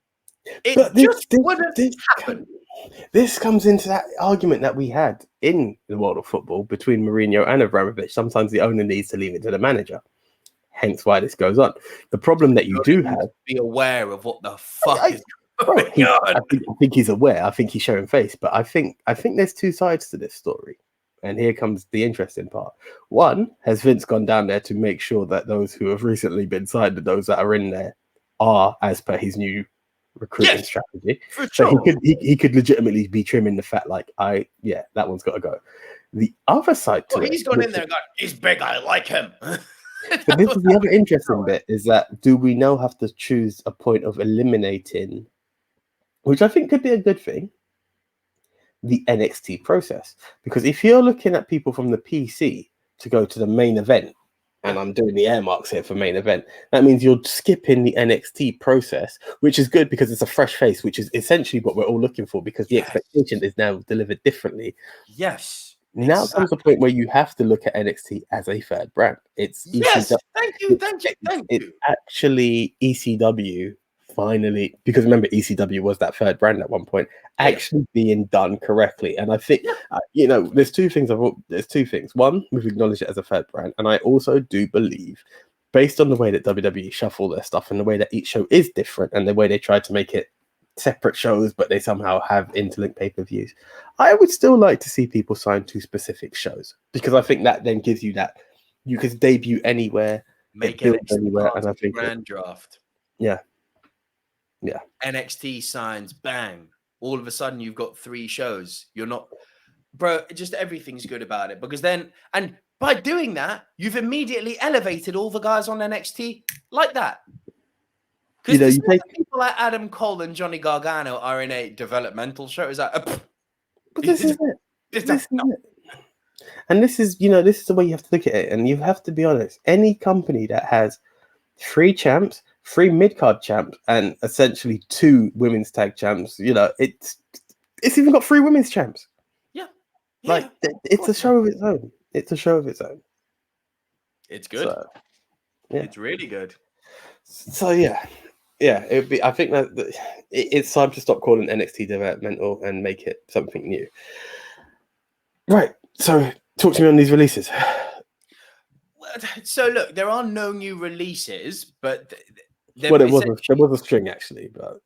This comes into that argument that we had in the world of football between Mourinho and Abramovich. Sometimes the owner needs to leave it to the manager. Hence why this goes on. The problem that you do have to be aware of what the fuck is going on. I think he's aware. I think he's showing face. But I think there's two sides to this story. And here comes the interesting part. One, has Vince gone down there to make sure that those who have recently been signed and those that are in there are as per his new recruiting strategy. For so sure. he could legitimately be trimming the fat like that one's got to go. The other side to he's gone in there and gone, he's big, I like him. But this is the other interesting bit is that do we now have to choose a point of eliminating, which I think could be a good thing, the NXT process? Because if you're looking at people from the PC to go to the main event, and I'm doing the air marks here for main event, that means you're skipping the NXT process, which is good because it's a fresh face, which is essentially what we're all looking for because the expectation is now delivered differently. Yes. Now comes the point where you have to look at NXT as a third brand. It's ECW. Thank you. It's actually ECW finally, because remember ECW was that third brand at one point, actually being done correctly. And I think there's two things. One, we've acknowledged it as a third brand, and I also do believe, based on the way that WWE shuffle their stuff and the way that each show is different and the way they try to make it separate shows, but they somehow have interlinked pay-per-views, I would still like to see people sign to specific shows, because I think that then gives you that you can debut anywhere, make it anywhere, and I think grand draft. Yeah. NXT signs, bang. All of a sudden, you've got 3 shows. You're not, bro. Just everything's good about it because then, and by doing that, you've immediately elevated all the guys on NXT like that. Because people like Adam Cole and Johnny Gargano are in a developmental show. Is that? But this is it. And this is the way you have to look at it. And you have to be honest. Any company that has 3 champs, 3 mid-card champs, and essentially 2 women's tag champs, it's even got 3 women's champs. Yeah. Like it's a show of its own. It's a show of its own. It's good. So, it's really good. So yeah, it'd be. I think that it's time to stop calling NXT developmental and make it something new. Right. So talk to me on these releases. So look, there are no new releases, but there was a string actually, but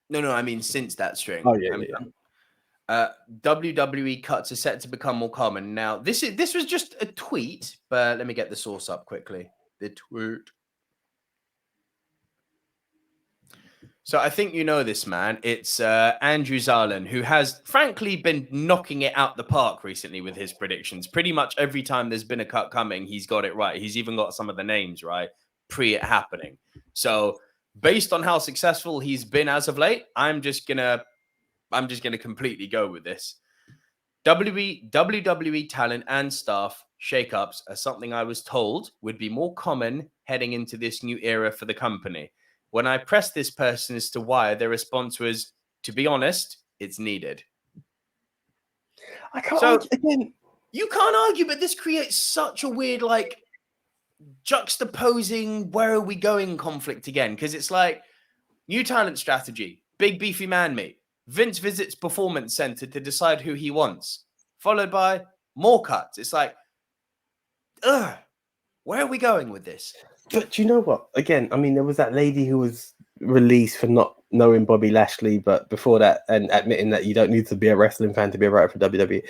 no, I mean since that string. Oh yeah. WWE cuts are set to become more common. Now, this was just a tweet, but let me get the source up quickly. The tweet. So I think you know this man. It's Andrew Zarlin, who has frankly been knocking it out the park recently with his predictions. Pretty much every time there's been a cut coming, he's got it right. He's even got some of the names right pre it happening. So based on how successful he's been as of late, I'm just gonna completely go with this. WWE talent and staff shakeups are something I was told would be more common heading into this new era for the company. When I pressed this person as to why, their response was, to be honest, it's needed. I can't argue again. You can't argue, but this creates such a weird, like, juxtaposing where are we going conflict again. Because it's like, new talent strategy, big beefy man meet. Vince visits performance center to decide who he wants, followed by more cuts. It's like, where are we going with this? But you know what? Again, I mean, there was that lady who was released for not knowing Bobby Lashley, but before that, and admitting that you don't need to be a wrestling fan to be a writer for WWE.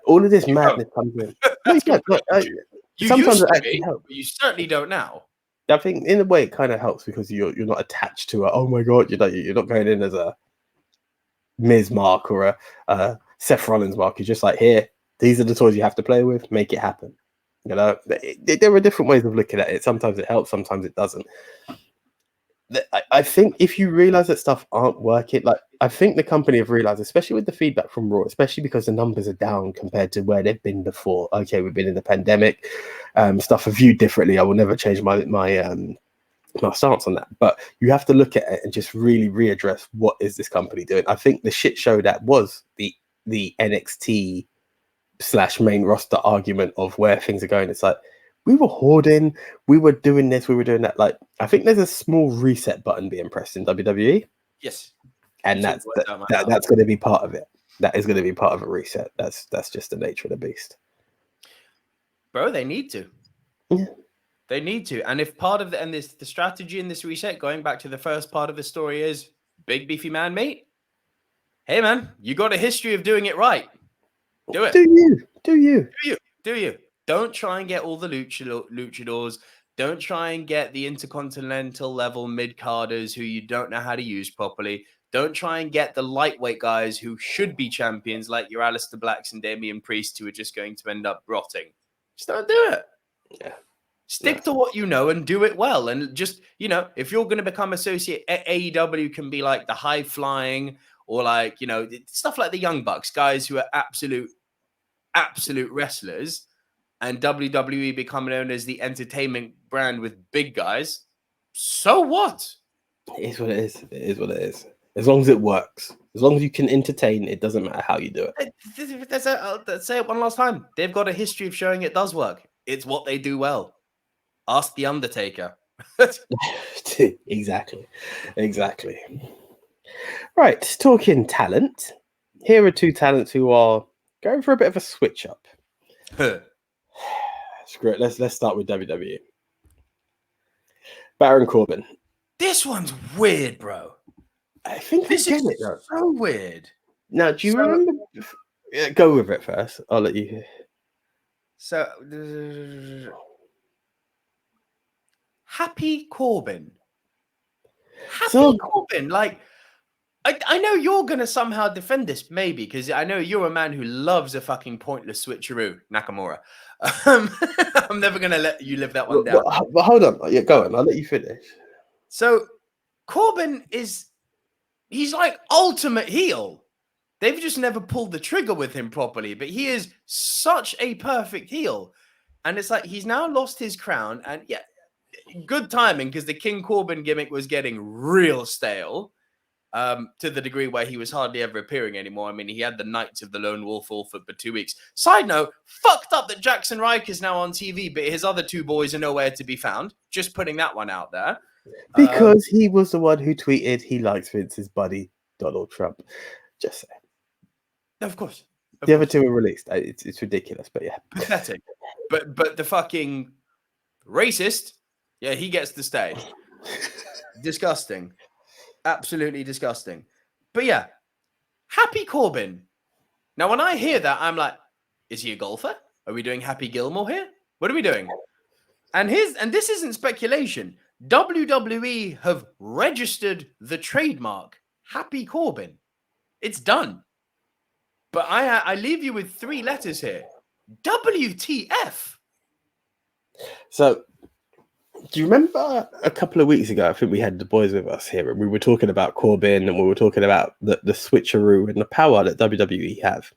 All of this madness comes in. Sometimes it actually helps. You certainly don't now. I think in a way it kind of helps because you're not attached to oh my god, you're not going in as a Miz mark or a Seth Rollins mark. You're just like, here, these are the toys you have to play with, make it happen. You know, there are different ways of looking at it. Sometimes it helps, sometimes it doesn't. I think if you realize that stuff aren't working, like I think the company have realized, especially with the feedback from Raw, especially because the numbers are down compared to where they've been before. Okay, we've been in the pandemic, stuff are viewed differently. I will never change my stance on that, but you have to look at it and just really readdress what is this company doing. I think the shit show that was the NXT / main roster argument of where things are going. It's like we were hoarding, we were doing this, we were doing that. Like I think there's a small reset button being pressed in WWE. Yes, and that's going to be part of it. That is going to be part of a reset. That's just the nature of the beast, bro. They need to. Yeah. They need to. And if part of the strategy in this reset, going back to the first part of the story, is big beefy man meet. Hey man, you got a history of doing it right. Do it. Do you? Don't try and get all the luchadors. Don't try and get the intercontinental level mid-carders who you don't know how to use properly. Don't try and get the lightweight guys who should be champions like your Aleister Blacks and Damian Priest who are just going to end up rotting. Just don't do it. Yeah. Stick to what you know and do it well. And just, if you're going to become associate, AEW can be like the high flying or like, stuff like the Young Bucks, guys who are absolute wrestlers, and WWE become known as the entertainment brand with big guys. So what? It is what it is. It is what it is. As long as it works, as long as you can entertain, it doesn't matter how you do it. Let's say it one last time. They've got a history of showing it does work. It's what they do well. Ask The Undertaker. Exactly. Right, talking talent. Here are two talents who are going for a bit of a switch up. Screw it. Let's start with WWE. Baron Corbin. This one's weird, bro. I think this is so weird. Now, do you remember? Go with it first. I'll let you hear. So, Happy Corbin. Corbin. Like, I know you're going to somehow defend this, maybe, because I know you're a man who loves a fucking pointless switcheroo, Nakamura. I'm never going to let you live that one down. But hold on. Yeah, go on. I'll let you finish. So, Corbin he's like ultimate heel. They've just never pulled the trigger with him properly, but he is such a perfect heel. And it's like he's now lost his crown. And yeah, good timing because the King Corbin gimmick was getting real stale. To the degree where he was hardly ever appearing anymore. I mean, he had the Knights of the Lone Wolf all for 2 weeks. Side note, fucked up that Jackson Reich is now on TV, but his other two boys are nowhere to be found. Just putting that one out there. Because he was the one who tweeted he likes Vince's buddy, Donald Trump. Just saying. Of course. The other two were released. It's ridiculous, but yeah. Pathetic. But the fucking racist, yeah, he gets to stay. Disgusting. Absolutely disgusting. But yeah, Happy Corbin. Now, when I hear that, I'm like, is he a golfer? Are we doing Happy Gilmore here? What are we doing? And this isn't speculation. WWE have registered the trademark Happy Corbin. It's done. But I leave you with 3 letters here. WTF? So, do you remember a couple of weeks ago, I think we had the boys with us here, and we were talking about Corbin, and we were talking about the switcheroo and the power that WWE have.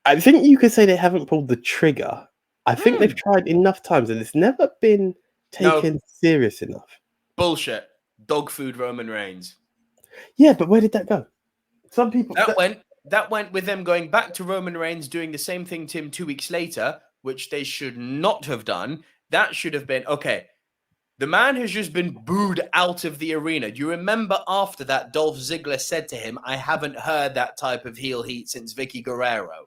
I think you could say they haven't pulled the trigger. I think they've tried enough times, and it's never been taken serious enough. Bullshit. Dog food Roman Reigns. Yeah, but where did that go? Some people... That went with them going back to Roman Reigns doing the same thing to him 2 weeks later, which they should not have done. That should have been, okay, the man has just been booed out of the arena. Do you remember after that, Dolph Ziggler said to him, I haven't heard that type of heel heat since Vicky Guerrero.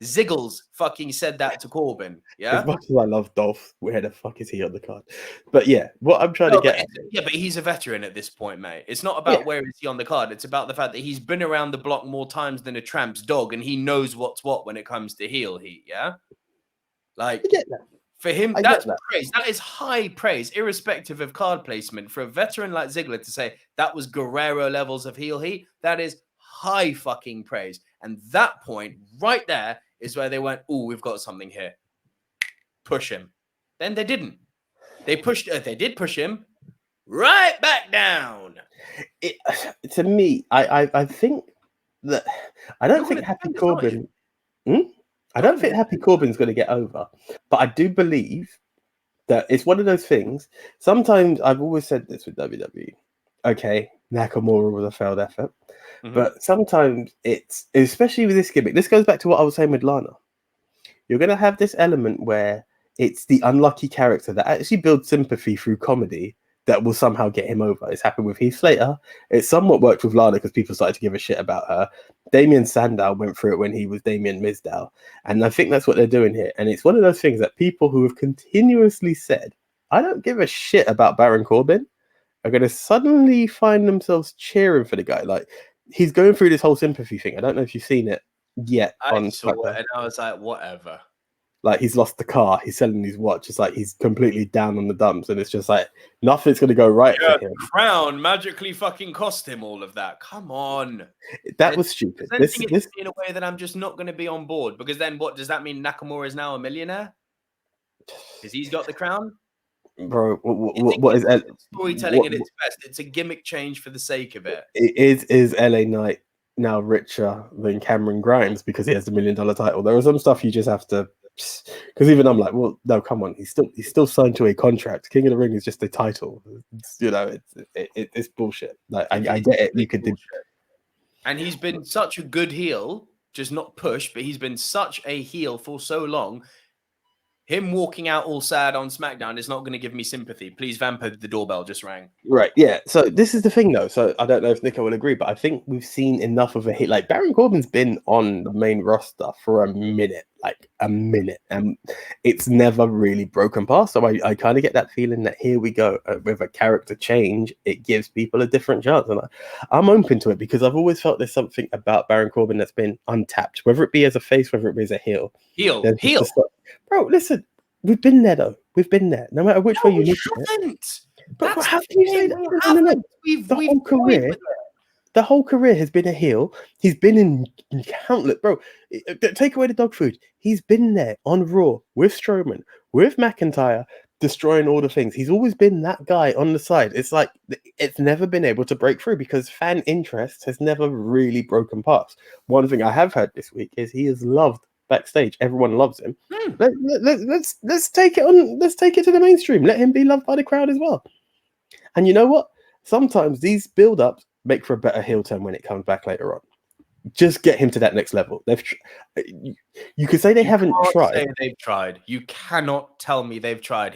Ziggles fucking said that to Corbin, yeah? As much as I love Dolph, where the fuck is he on the card? But yeah, what I'm trying to get... But he's a veteran at this point, mate. It's not about where is he on the card. It's about the fact that he's been around the block more times than a tramp's dog, and he knows what's what when it comes to heel heat, yeah? Like, for him, that's praise. That is high praise, irrespective of card placement. For a veteran like Ziggler to say that was Guerrero levels of heel heat, that is high fucking praise. And that point right there is where they went, oh, we've got something here. Push him. Then they didn't. They did push him right back down. To me, I think that I don't think Happy Corbin. I don't think Happy Corbin's going to get over, but I do believe that it's one of those things. Sometimes I've always said this with WWE. Okay, Nakamura was a failed effort, but sometimes it's, especially with this gimmick. This goes back to what I was saying with Lana. You're going to have this element where it's the unlucky character that actually builds sympathy through comedy that will somehow get him over. It's happened with Heath Slater. It somewhat worked with Lana because people started to give a shit about her. Damien Sandow went through it when he was Damien Mizdow. And I think that's what they're doing here. And it's one of those things that people who have continuously said, I don't give a shit about Baron Corbin, are going to suddenly find themselves cheering for the guy. Like, he's going through this whole sympathy thing. I don't know if you've seen it yet. I saw it and I was like, whatever. Like, he's lost the car, he's selling his watch. It's like he's completely down on the dumps, and it's just like nothing's going to go right for him. Crown magically fucking cost him all of that. Come on, that was stupid. This in a way that I'm just not going to be on board, because then what does that mean? Nakamura is now a millionaire because he's got the crown, bro. What is storytelling at its best? It's a gimmick change for the sake of it. Is LA Knight now richer than Cameron Grimes because he has the $1 million title? There are some stuff you just have to. Because even I'm like, well, no, come on, he's still signed to a contract. King of the Ring is just a title, it's bullshit. Like, I get it, you could do, and he's been such a good heel, just not push, but he's been such a heel for so long. Him walking out all sad on SmackDown is not going to give me sympathy. Please, Vamper, the doorbell just rang. Right, yeah. So this is the thing, though. So I don't know if Nico will agree, but I think we've seen enough of a hit. Like, Baron Corbin's been on the main roster for a minute, and it's never really broken past. So I kind of get that feeling that here we go with a character change. It gives people a different chance, and I'm open to it because I've always felt there's something about Baron Corbin that's been untapped, whether it be as a face, whether it be as a heel. Heel. Bro, listen, we've been there though. We've been there. No matter which way you look at it. But how can you say that? The whole career has been a heel. He's been in countless, bro. Take away the dog food. He's been there on Raw with Strowman, with McIntyre, destroying all the things. He's always been that guy on the side. It's like it's never been able to break through because fan interest has never really broken past. One thing I have heard this week is he is loved backstage. Everyone loves him. Let's take it on. Let's take it to the mainstream. Let him be loved by the crowd as well. And you know what? Sometimes these build-ups make for a better heel turn when it comes back later on. Just get him to that next level. You could say they haven't tried. They've tried. You cannot tell me they've tried.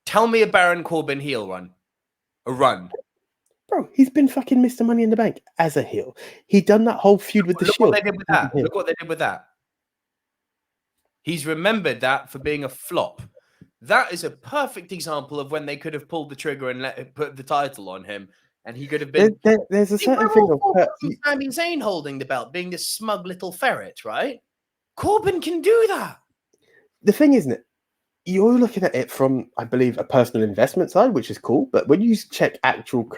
Tell me a Baron Corbin heel run. A run. Bro, he's been fucking Mr. Money in the Bank as a heel. He done that whole feud with the Shield. Look what they did with that. He's remembered that for being a flop. That is a perfect example of when they could have pulled the trigger and put the title on him, and he could have been. There's a certain thing of Sami Zayn holding the belt, being this smug little ferret, right? Corbin can do that. The thing, isn't it? you're looking at it from, I believe, a personal investment side, which is cool. But when you check actual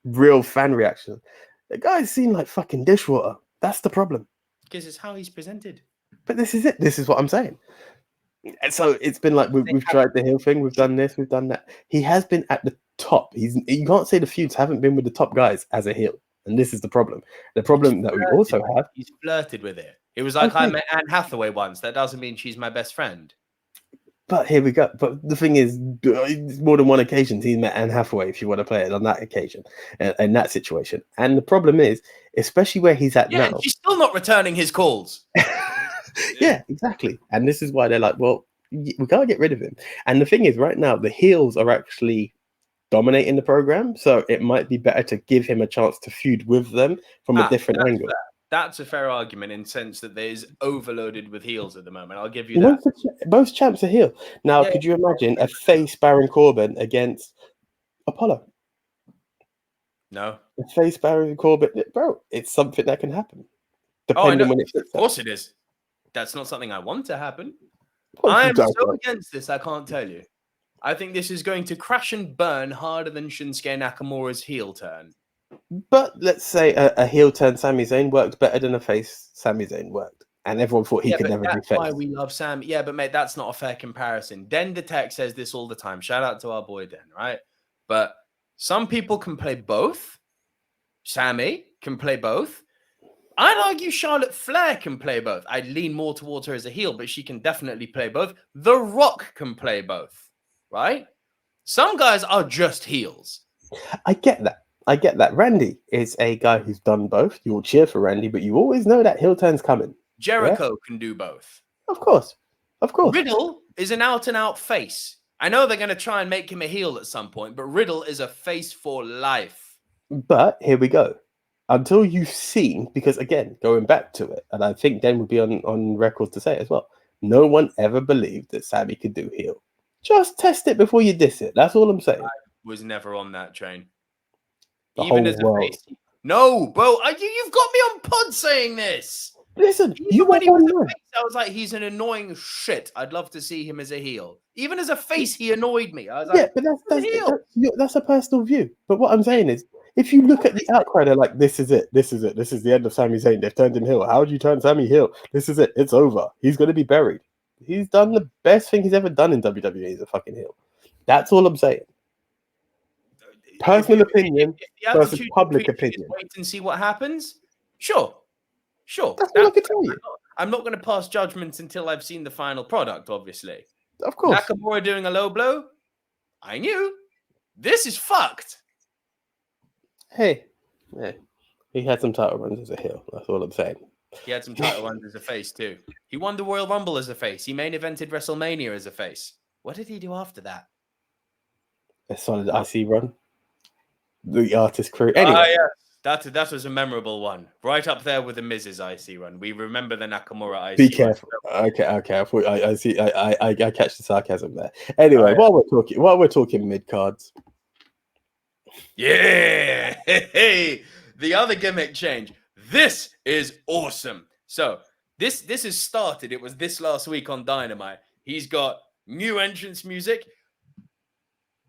real fan reaction, the guy's seen like fucking dishwater. That's the problem. Because it's how he's presented. But this is it. This is what I'm saying. And so it's been like we've tried the heel thing. We've done this. We've done that. He has been at the top. You can't say the feuds haven't been with the top guys as a heel. And this is the problem. The problem that we also have. He's flirted with it. It was like, I met Anne Hathaway once. That doesn't mean she's my best friend. But here we go. But the thing is, more than one occasion he's met Anne Hathaway, if you want to play it on that occasion, in that situation. And the problem is, especially where he's at now. And she's still not returning his calls. Yeah, exactly. And this is why they're like, well, we can't get rid of him. And the thing is, right now, the heels are actually dominating the program. So it might be better to give him a chance to feud with them from a different angle. Fair. That's a fair argument in the sense that there's overloaded with heels at the moment. I'll give you that. Most champs are heel. Now, could you imagine a face Baron Corbin against Apollo? No. A face Baron Corbin, bro, it's something that can happen. Depending when it fits. Of course it is. That's not something I want to happen. I'm so against this, I can't tell you. I think this is going to crash and burn harder than Shinsuke Nakamura's heel turn. But let's say a heel turn Sami Zayn worked better than a face Sami Zayn worked. And everyone thought he could never be face. That's why we love Sami. Yeah, but mate, that's not a fair comparison. Den the Tech says this all the time. Shout out to our boy Den, right? But some people can play both. Sami can play both. I'd argue Charlotte Flair can play both. I'd lean more towards her as a heel, but she can definitely play both. The Rock can play both, right? Some guys are just heels. I get that. Randy is a guy who's done both. You will cheer for Randy, but you always know that heel turn's coming. Jericho can do both. Of course. Riddle is an out-and-out face. I know they're going to try and make him a heel at some point, but Riddle is a face for life. But here we go. Until you've seen, because again, going back to it, and I think Dan would be on record to say it as well, no one ever believed that Sami could do heel. Just test it before you diss it. That's all I'm saying. I was never on that train. Even as a face. No, bro, you've got me on pod saying this. Listen, when he was a face, I was like, he's an annoying shit. I'd love to see him as a heel. Even as a face, he annoyed me. I was like, but that's a personal view. But what I'm saying is, if you look at the outcry, they're like, this is it. This is the end of Sami Zayn. They've turned him heel. How do you turn Sami heel? This is it. It's over. He's going to be buried. He's done the best thing he's ever done in WWE. He's a fucking heel. That's all I'm saying. Personal opinion versus public opinion. Wait and see what happens. Sure. That's all I can tell you. I'm not going to pass judgments until I've seen the final product, obviously. Of course. Nakamura doing a low blow. I knew. This is fucked. Hey. He had some title runs as a heel. That's all I'm saying. He had some title runs as a face too. He won the Royal Rumble as a face. He main evented WrestleMania as a face. What did he do after that? A solid IC run. The artist crew. Anyway. That was a memorable one. Right up there with the Miz's IC run. We remember the Nakamura IC Be careful. run. Okay. I see. I catch the sarcasm there. Anyway, while we're talking mid cards. Yeah. Hey, the other gimmick change. This is awesome. So this has started. It was this last week on Dynamite. He's got new entrance music.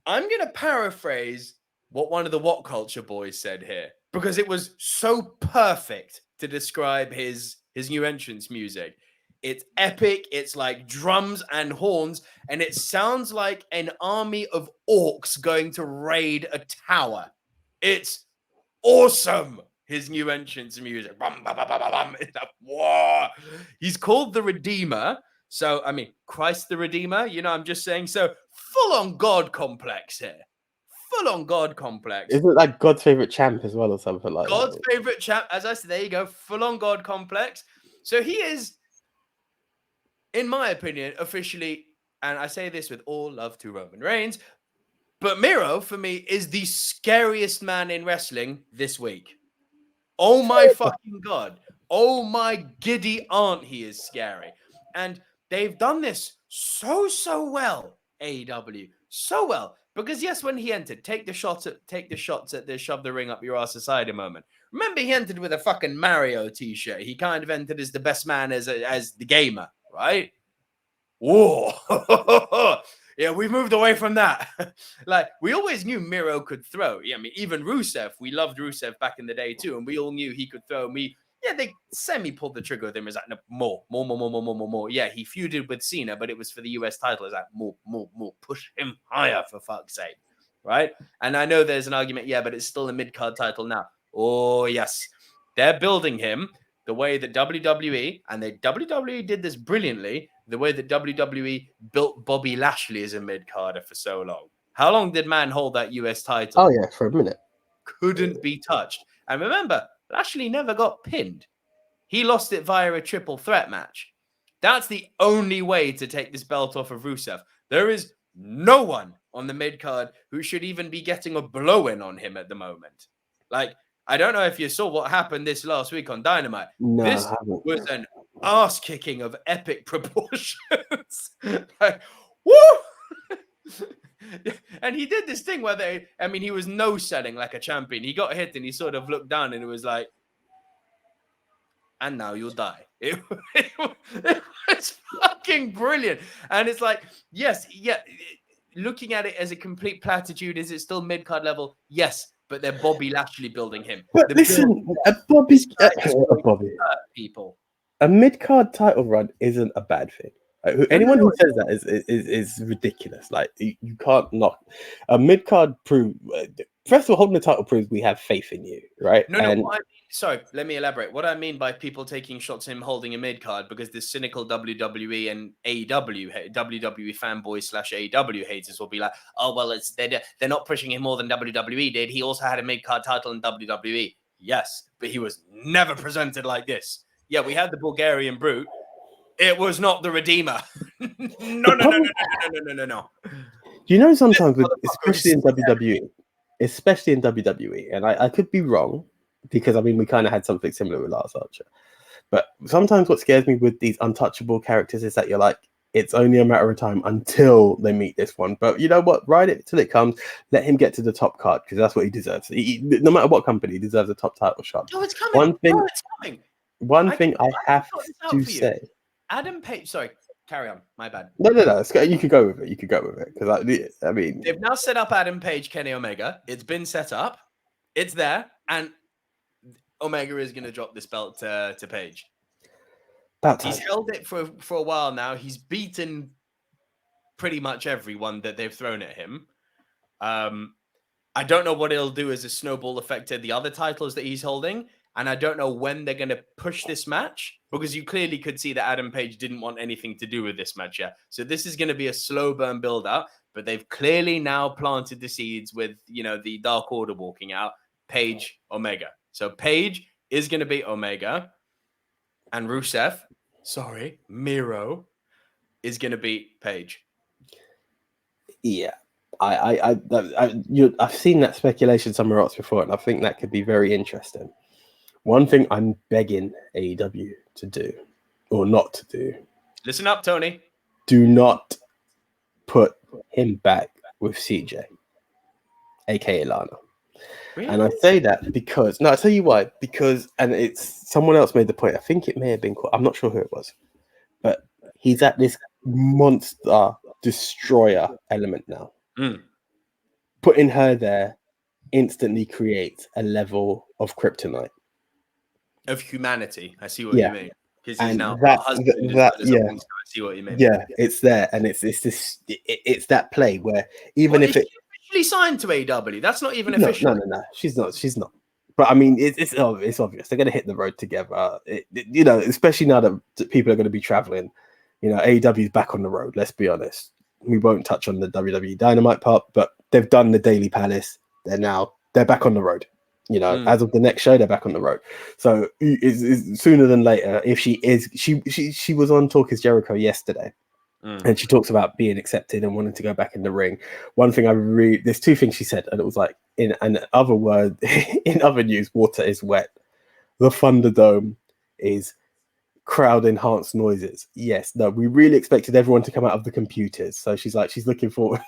I'm gonna paraphrase what one of the What Culture boys said here, because it was so perfect to describe his new entrance music. It's epic. It's like drums and horns, and it sounds like an army of orcs going to raid a tower. It's awesome. His new entrance music. Whoa. He's called the Redeemer. So, I mean, Christ the Redeemer. I'm just saying. So, full on God complex here. Full on God complex. Is it like God's favorite champ as well, or something like God's that? favorite champ. As I said, there you go. Full on God complex. So he is, in my opinion, officially, and I say this with all love to Roman Reigns, but Miro, for me, is the scariest man in wrestling this week. Oh my fucking God. Oh my giddy aunt, he is scary. And they've done this so well, AEW. So well. Because yes, when he entered, take the shots at the shove the ring up your ass society moment. Remember, he entered with a fucking Mario t-shirt. He kind of entered as the best man as the gamer, right? whoa. Yeah, we moved away from that. Like, we always knew Miro could throw. Yeah, I mean, even Rusev, we loved Rusev back in the day too, and we all knew he could throw. They semi-pulled the trigger with him. It's like, no, more. Yeah, he feuded with Cena, but it was for the US title. It's like, more. Push him higher, for fuck's sake, right? And I know there's an argument, yeah, but it's still a mid-card title now. Oh, yes. They're building him the way that WWE, and WWE did this brilliantly, the way that WWE built Bobby Lashley as a mid-carder for so long. How long did man hold that US title? Oh, yeah, for a minute. Couldn't be touched. And remember, Lashley never got pinned. He lost it via a triple threat match. That's the only way to take this belt off of Rusev. There is no one on the mid-card who should even be getting a blow-in on him at the moment. Like, I don't know if you saw what happened this last week on Dynamite. No, this was an ass kicking of epic proportions. Like, woo! And he did this thing where he was no-selling like a champion. He got hit and he sort of looked down and it was like, and now you'll die. It was fucking brilliant. And it's like, yes, yeah, looking at it as a complete platitude, is it still mid-card level? Yes. But they're Bobby Lashley building him. But listen, Bobby. A mid-card title run isn't a bad thing. Anyone who says that is ridiculous. Like, you can't knock a mid-card. First of all, holding the title proves we have faith in you, right? Sorry, let me elaborate. What I mean by people taking shots at him holding a mid-card, because the cynical WWE and AEW, WWE fanboys / AEW haters will be like, oh, well, they're not pushing him more than WWE did. He also had a mid-card title in WWE. Yes, but he was never presented like this. Yeah, we had the Bulgarian Brute. It was not the Redeemer. No. You know, sometimes, especially in WWE, and I could be wrong, because we kind of had something similar with Lars Archer. But sometimes what scares me with these untouchable characters is that you're like, it's only a matter of time until they meet this one. But you know what? Ride it till it comes. Let him get to the top card, because that's what he deserves. No matter what company, he deserves a top title shot. Oh, it's coming. It's coming. One thing I have to say. Adam Page, sorry, carry on. My bad. No. You could go with it. Because they've now set up Adam Page, Kenny Omega. It's been set up. It's there. And Omega is going to drop this belt to Page. He's held it for a while now. He's beaten pretty much everyone that they've thrown at him. I don't know what it'll do as a snowball effect to the other titles that he's holding. And I don't know when they're going to push this match, because you clearly could see that Adam Page didn't want anything to do with this match yet. So this is going to be a slow burn build up, but they've clearly now planted the seeds with, the Dark Order walking out, Page, Omega. So Page is going to be Omega, and Miro is going to beat Page. Yeah. I've seen that speculation somewhere else before, and I think that could be very interesting. One thing I'm begging AEW to do, or not to do. Listen up, Tony. Do not put him back with CJ, aka Lana. Really? And I say that because, I'll tell you why. And it's someone else made the point. I think it may have been, I'm not sure who it was, but he's at this monster destroyer element now. Putting her there instantly creates a level of kryptonite. Of humanity. I see what you mean. Because he's now I see what you mean. Yeah, it's there. And it's that play where even if officially signed to AEW, that's not even official. No. She's not. But it's obvious. They're going to hit the road together. Especially now that people are going to be traveling. AEW is back on the road. Let's be honest. We won't touch on the WWE Dynamite part, but they've done the Daily Palace. They're back on the road. As of the next show, they're back on the road. So it's sooner than later. If she was on Talk Is Jericho yesterday, and she talks about being accepted and wanting to go back in the ring. One thing there's two things she said, and it was like, in other news, water is wet. The Thunderdome is crowd enhanced noises. Yes, no, we really expected everyone to come out of the computers. So she's looking forward.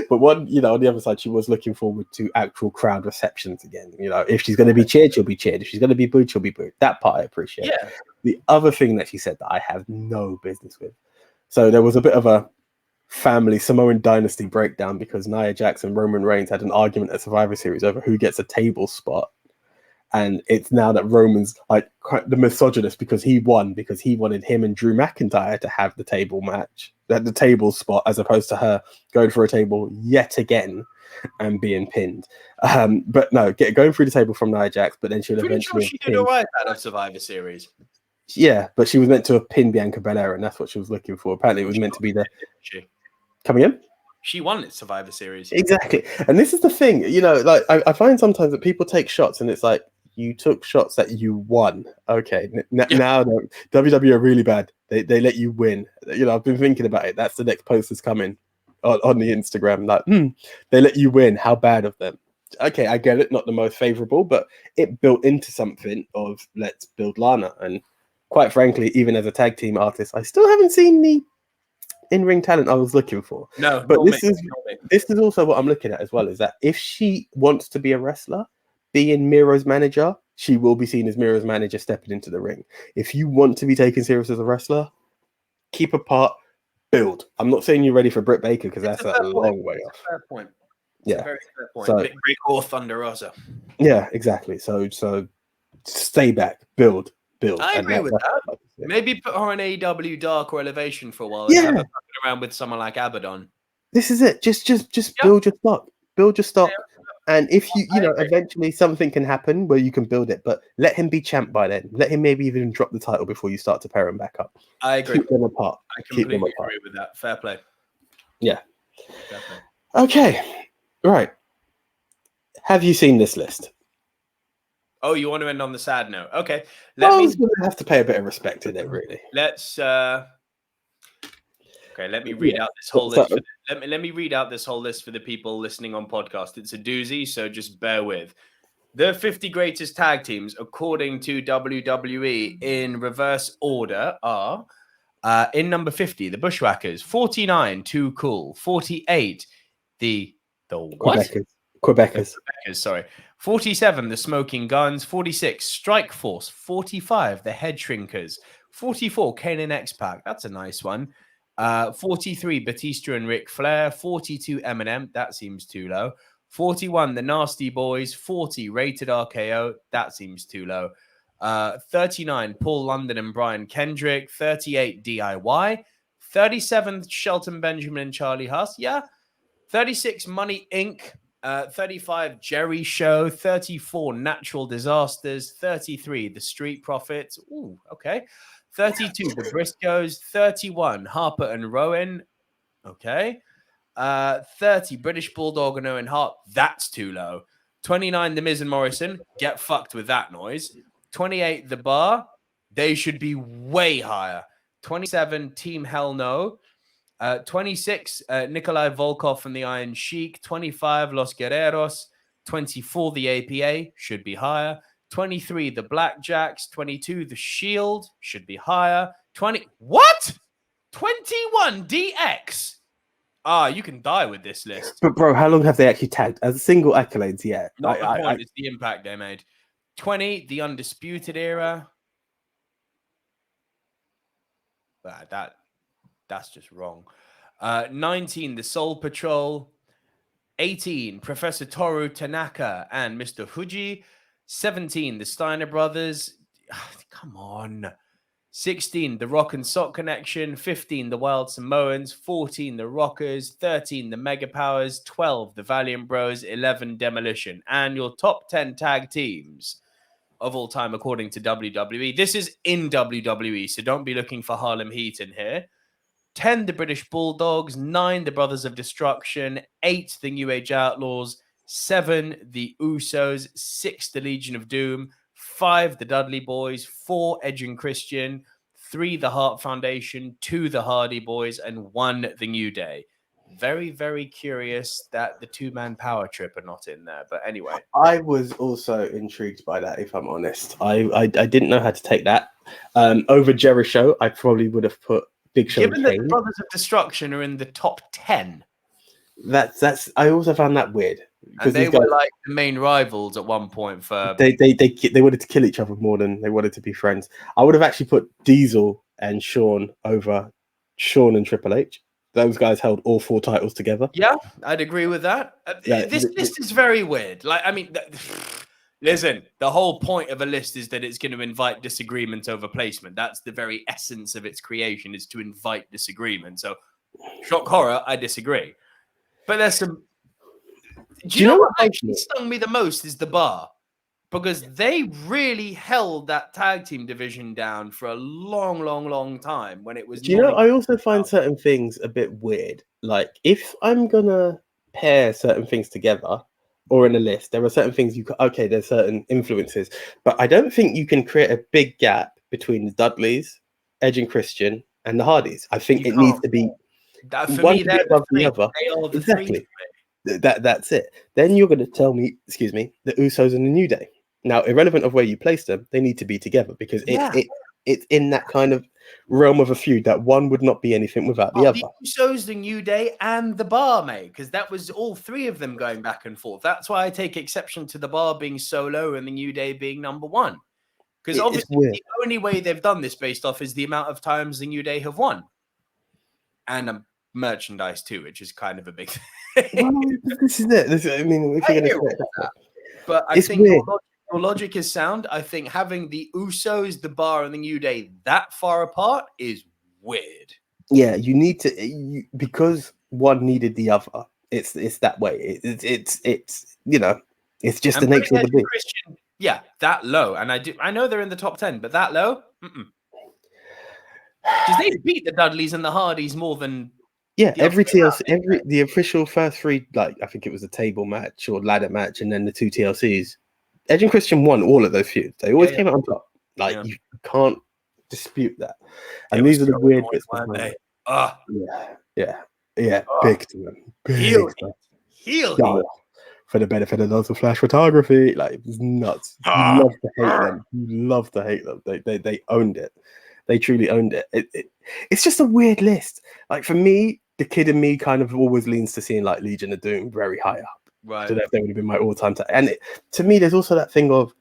But on the other side, she was looking forward to actual crowd receptions again. If she's going to be cheered, she'll be cheered. If she's going to be booed, she'll be booed. That part I appreciate. Yeah. The other thing that she said that I have no business with, So there was a bit of a family Samoan dynasty breakdown because Nia Jax and Roman Reigns had an argument at Survivor Series over who gets a table spot. And it's now that Roman's like the misogynist because he wanted him and Drew McIntyre to have the table match, the table spot, as opposed to her going for a table yet again and being pinned. But no, going through the table from Nia Jax, but then she'll eventually. Sure she did all right out of Survivor Series. Yeah, but she was meant to have pinned Bianca Belair, and that's what she was looking for. Apparently, it was meant to be the. Coming in? She won at Survivor Series. Exactly. And this is the thing, like I find sometimes that people take shots and it's like, you took shots that you won. Okay. Now WWE are really bad. They let you win. I've been thinking about it. That's the next post that's coming on the Instagram. Like, they let you win. How bad of them? Okay, I get it. Not the most favorable, but it built into something of let's build Lana. And quite frankly, even as a tag team artist, I still haven't seen the in-ring talent I was looking for. No, but this is also what I'm looking at as well, is that if she wants to be a wrestler, being Miro's manager, she will be seen as Miro's manager stepping into the ring. If you want to be taken serious as a wrestler, keep apart, build. I'm not saying you're ready for Britt Baker because that's a long way off. Fair point. Yeah, very fair point. So, Big or Thunder Rosa. Yeah, exactly. So stay back, build. I agree with that. Maybe put her on AEW Dark or Elevation for a while. Yeah, and have her around with someone like Abaddon. This is it. Just build your stock. Build your stock. Yeah. And if you eventually something can happen where you can build it, but let him be champ by then. Let him maybe even drop the title before you start to pair him back up. I agree. Keep them apart. I completely agree with that. Fair play. Yeah. Fair play. Okay. Right. Have you seen this list? Oh, you want to end on the sad note? Okay. We have to pay a bit of respect to it, really. Let's. Okay, let me read out this whole list. Let me read out this whole list for the people listening on podcast. It's a doozy, so just bear with. The 50 greatest tag teams, according to WWE, in reverse order, are in number 50, the Bushwhackers. 49, Too Cool. 48, the what? Quebecers, sorry. 47, the Smoking Guns. 46, Strike Force. 45, the Head Shrinkers. 44, Kane and X-Pac. That's a nice one. 43, Batista and Ric Flair. 42, Eminem. That seems too low. 41, the Nasty Boys. 40, Rated RKO. That seems too low. 39, Paul London and Brian Kendrick. 38, DIY. 37, Shelton Benjamin and Charlie Huss. Yeah. 36, Money Inc. 35, Jerry Show. 34, Natural Disasters. 33, The Street Profits. Ooh, okay. 32, The Briscoes. 31, Harper and Rowan. Okay. 30, British Bulldog and Owen Hart. That's too low. 29, The Miz and Morrison. Get fucked with that noise. 28, The Bar. They should be way higher. 27, Team Hell No. 26, Nikolai Volkov and the Iron Sheik. 25, Los Guerreros. 24, the APA, should be higher. 23, the Blackjacks. 22, the Shield, should be higher. 21, DX. You can die with this list. But bro, how long have they actually tagged as single accolades yet? Not the point, it's the impact they made. 20, the Undisputed Era. That's just wrong. 19, the Soul Patrol. 18, Professor Toru Tanaka and Mr. Fuji. 17, the Steiner Brothers. Come on. 16, the Rock and Sock Connection. 15, the Wild Samoans. 14, the Rockers. 13, the Mega Powers. 12, the Valiant Bros. 11, Demolition. And your top 10 tag teams of all time, according to WWE. This is in WWE, so don't be looking for Harlem Heat in here. 10, the British Bulldogs. 9, the Brothers of Destruction. 8, the New Age Outlaws. 7, the Usos. 6, the Legion of Doom. 5, the Dudley Boys. 4, Edge and Christian. 3, the Hart Foundation. 2, the Hardy Boys. And 1, the New Day. Very, very curious that the two-man power trip are not in there. But anyway. I was also intrigued by that, if I'm honest. I didn't know how to take that. Over Jericho, I probably would have put Big Show. Given that the Brothers of Destruction are in the top 10. That's I also found that weird. And they were like the main rivals at one point for they wanted to kill each other more than they wanted to be friends. I would have actually put Diesel and Sean over Shawn and Triple H. Those guys held all 4 titles together. Yeah, I'd agree with that. This list is very weird. Like, I mean, listen, the whole point of a list is that it's going to invite disagreement over placement. That's the very essence of its creation, is to invite disagreement. So, shock horror, I disagree. But there's some... Do you know what actually stung me the most is the Bar? Because they really held that tag team division down for a long, long, long time when it was... Do you know, I also find certain things a bit weird. Like, if I'm going to pair certain things together or in a list, there are certain things okay, there's certain influences, but I don't think you can create a big gap between the Dudleys, Edge and Christian, and the Hardys. I think it needs to be one to be above the other. Exactly. That's it. Then you're going to tell me, the Usos and the New Day. Now, irrelevant of where you place them, they need to be together because it's in that kind of realm of a feud that one would not be anything without the other. The Usos, the New Day, and the Bar, mate, because that was all 3 of them going back and forth. That's why I take exception to the Bar being solo and the New Day being number 1. Because obviously the only way they've done this based off is the amount of times the New Day have won. And merchandise too, which is kind of a big thing. Well, this is it. I mean, if you're going to say that. But I think your logic is sound. I think having the Usos, the Bar, and the New Day that far apart is weird. Yeah, you need to because one needed the other. It's that way. It's it's just the nature of the beast. Christian, yeah, that low, and I know they're in the top 10, but that low, because they beat the Dudleys and the Hardys more than every TLC, the official first 3, like I think it was a table match or ladder match, and then the 2 TLCs. Edge and Christian won all of those feuds. They always came out on top. Like you can't dispute that. And these are the weird bits. Big to them. Heel. For the benefit of those with flash photography, like it's nuts. You love to hate them. They owned it. They truly owned it. It's just a weird list. Like for me, the kid in me kind of always leans to seeing like Legion of Doom very high up. Right. So that would have been my all-time time. And to me, there's also that thing of,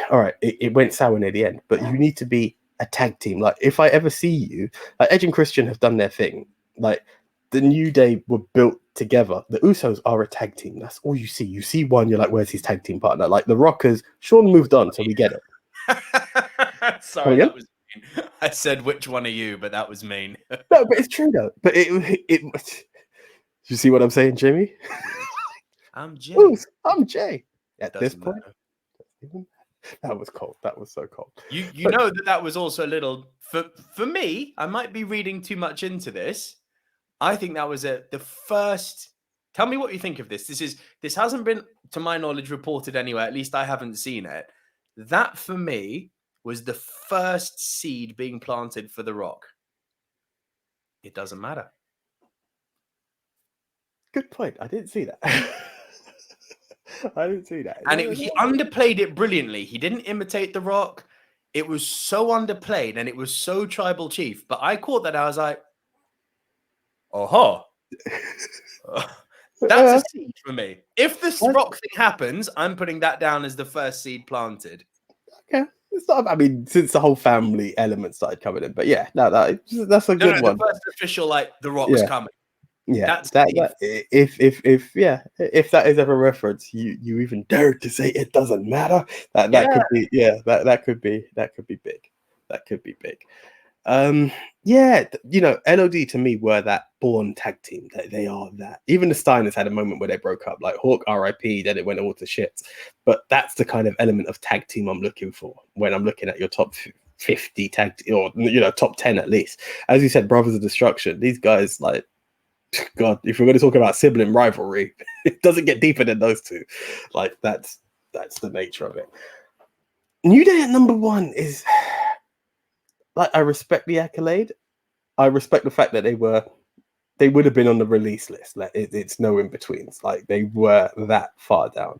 all right, it went sour near the end, but you need to be a tag team. Like if I ever see you, like Edge and Christian have done their thing. Like the New Day were built together. The Usos are a tag team. That's all you see. You see one, you're like, where's his tag team partner? Like the Rockers, Shawn moved on, so we get it. Sorry, that was mean. I said, which one are you? But that was mean. No, but it's true though. But you see what I'm saying, Jimmy? I'm Jay. Ooh, I'm Jay. At this point, that was cold. That was so cold. You know that was also a little for me. I might be reading too much into this. I think that was the first. Tell me what you think of this. This hasn't been, to my knowledge, reported anywhere. At least I haven't seen it. That for me was the first seed being planted for The Rock. It doesn't matter. Good point. I didn't see that. I didn't see that. And he underplayed it brilliantly. He didn't imitate The Rock. It was so underplayed and it was so tribal chief. But I caught that. I was like, that's a seed for me. If this Rock thing happens, I'm putting that down as the first seed planted. Okay. It's not, I mean, since the whole family element started coming in. But yeah, that's a good one. The first official, like, The Rock's coming. Yeah, if that is ever referenced, you even dare to say it doesn't matter. That could be that could be big. That could be big. LOD to me were that born tag team. They are that. Even the Steiners had a moment where they broke up, like Hawk RIP, then it went all to shit. But that's the kind of element of tag team I'm looking for when I'm looking at your top 50 tag or top 10 at least. As you said, Brothers of Destruction. These guys, like, God, if we're going to talk about sibling rivalry, it doesn't get deeper than those two. Like that's the nature of it. New Day at number 1 is like, I respect the accolade. I respect the fact that they would have been on the release list. Like it's no in betweens. Like they were that far down.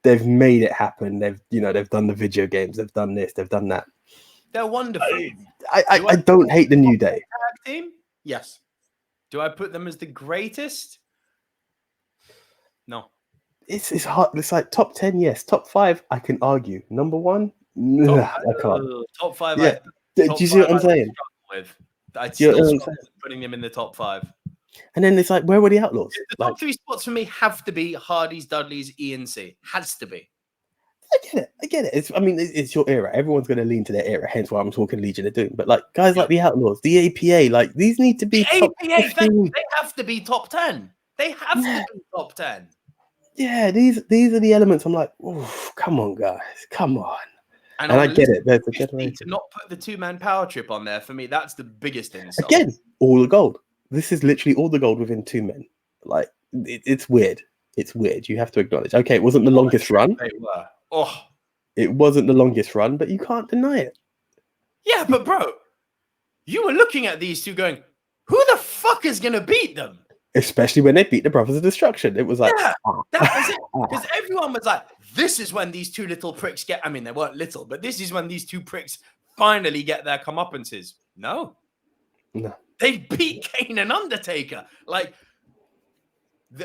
They've made it happen. They've done the video games. They've done this. They've done that. They're wonderful. I don't hate the New Day. Tag team? Yes. Do I put them as the greatest? No. It's hard. It's like top 10, yes. Top 5, I can argue. Number 1, I can't. Top 5, yeah. Do you see what I'm saying? I'd still struggle putting them in the top 5. And then it's like, where were the Outlaws? The top 3 spots for me have to be Hardy's, Dudley's, ENC. Has to be. I get it. It's your era. Everyone's going to lean to their era. Hence why I'm talking Legion of Doom. But like guys like the Outlaws, the APA, like these need to be top 15. They have to be top 10. They have to be top 10. Yeah, these are the elements. I'm like, oh, come on, guys, come on. And I get it. There's a generation. To not put the 2-man power trip on there, for me, that's the biggest insult. Again, all the gold. This is literally all the gold within 2 men. Like, it's weird. It's weird. You have to acknowledge. Okay, it wasn't the longest run. They were. Oh. It wasn't the longest run, but you can't deny it. Yeah, but bro, you were looking at these two going, who the fuck is going to beat them? Especially when they beat the Brothers of Destruction. It was like... Yeah, that was it. Because everyone was like, this is when these 2 little pricks get... I mean, they weren't little, but this is when these 2 pricks finally get their comeuppances. No. They beat Kane and Undertaker. Like,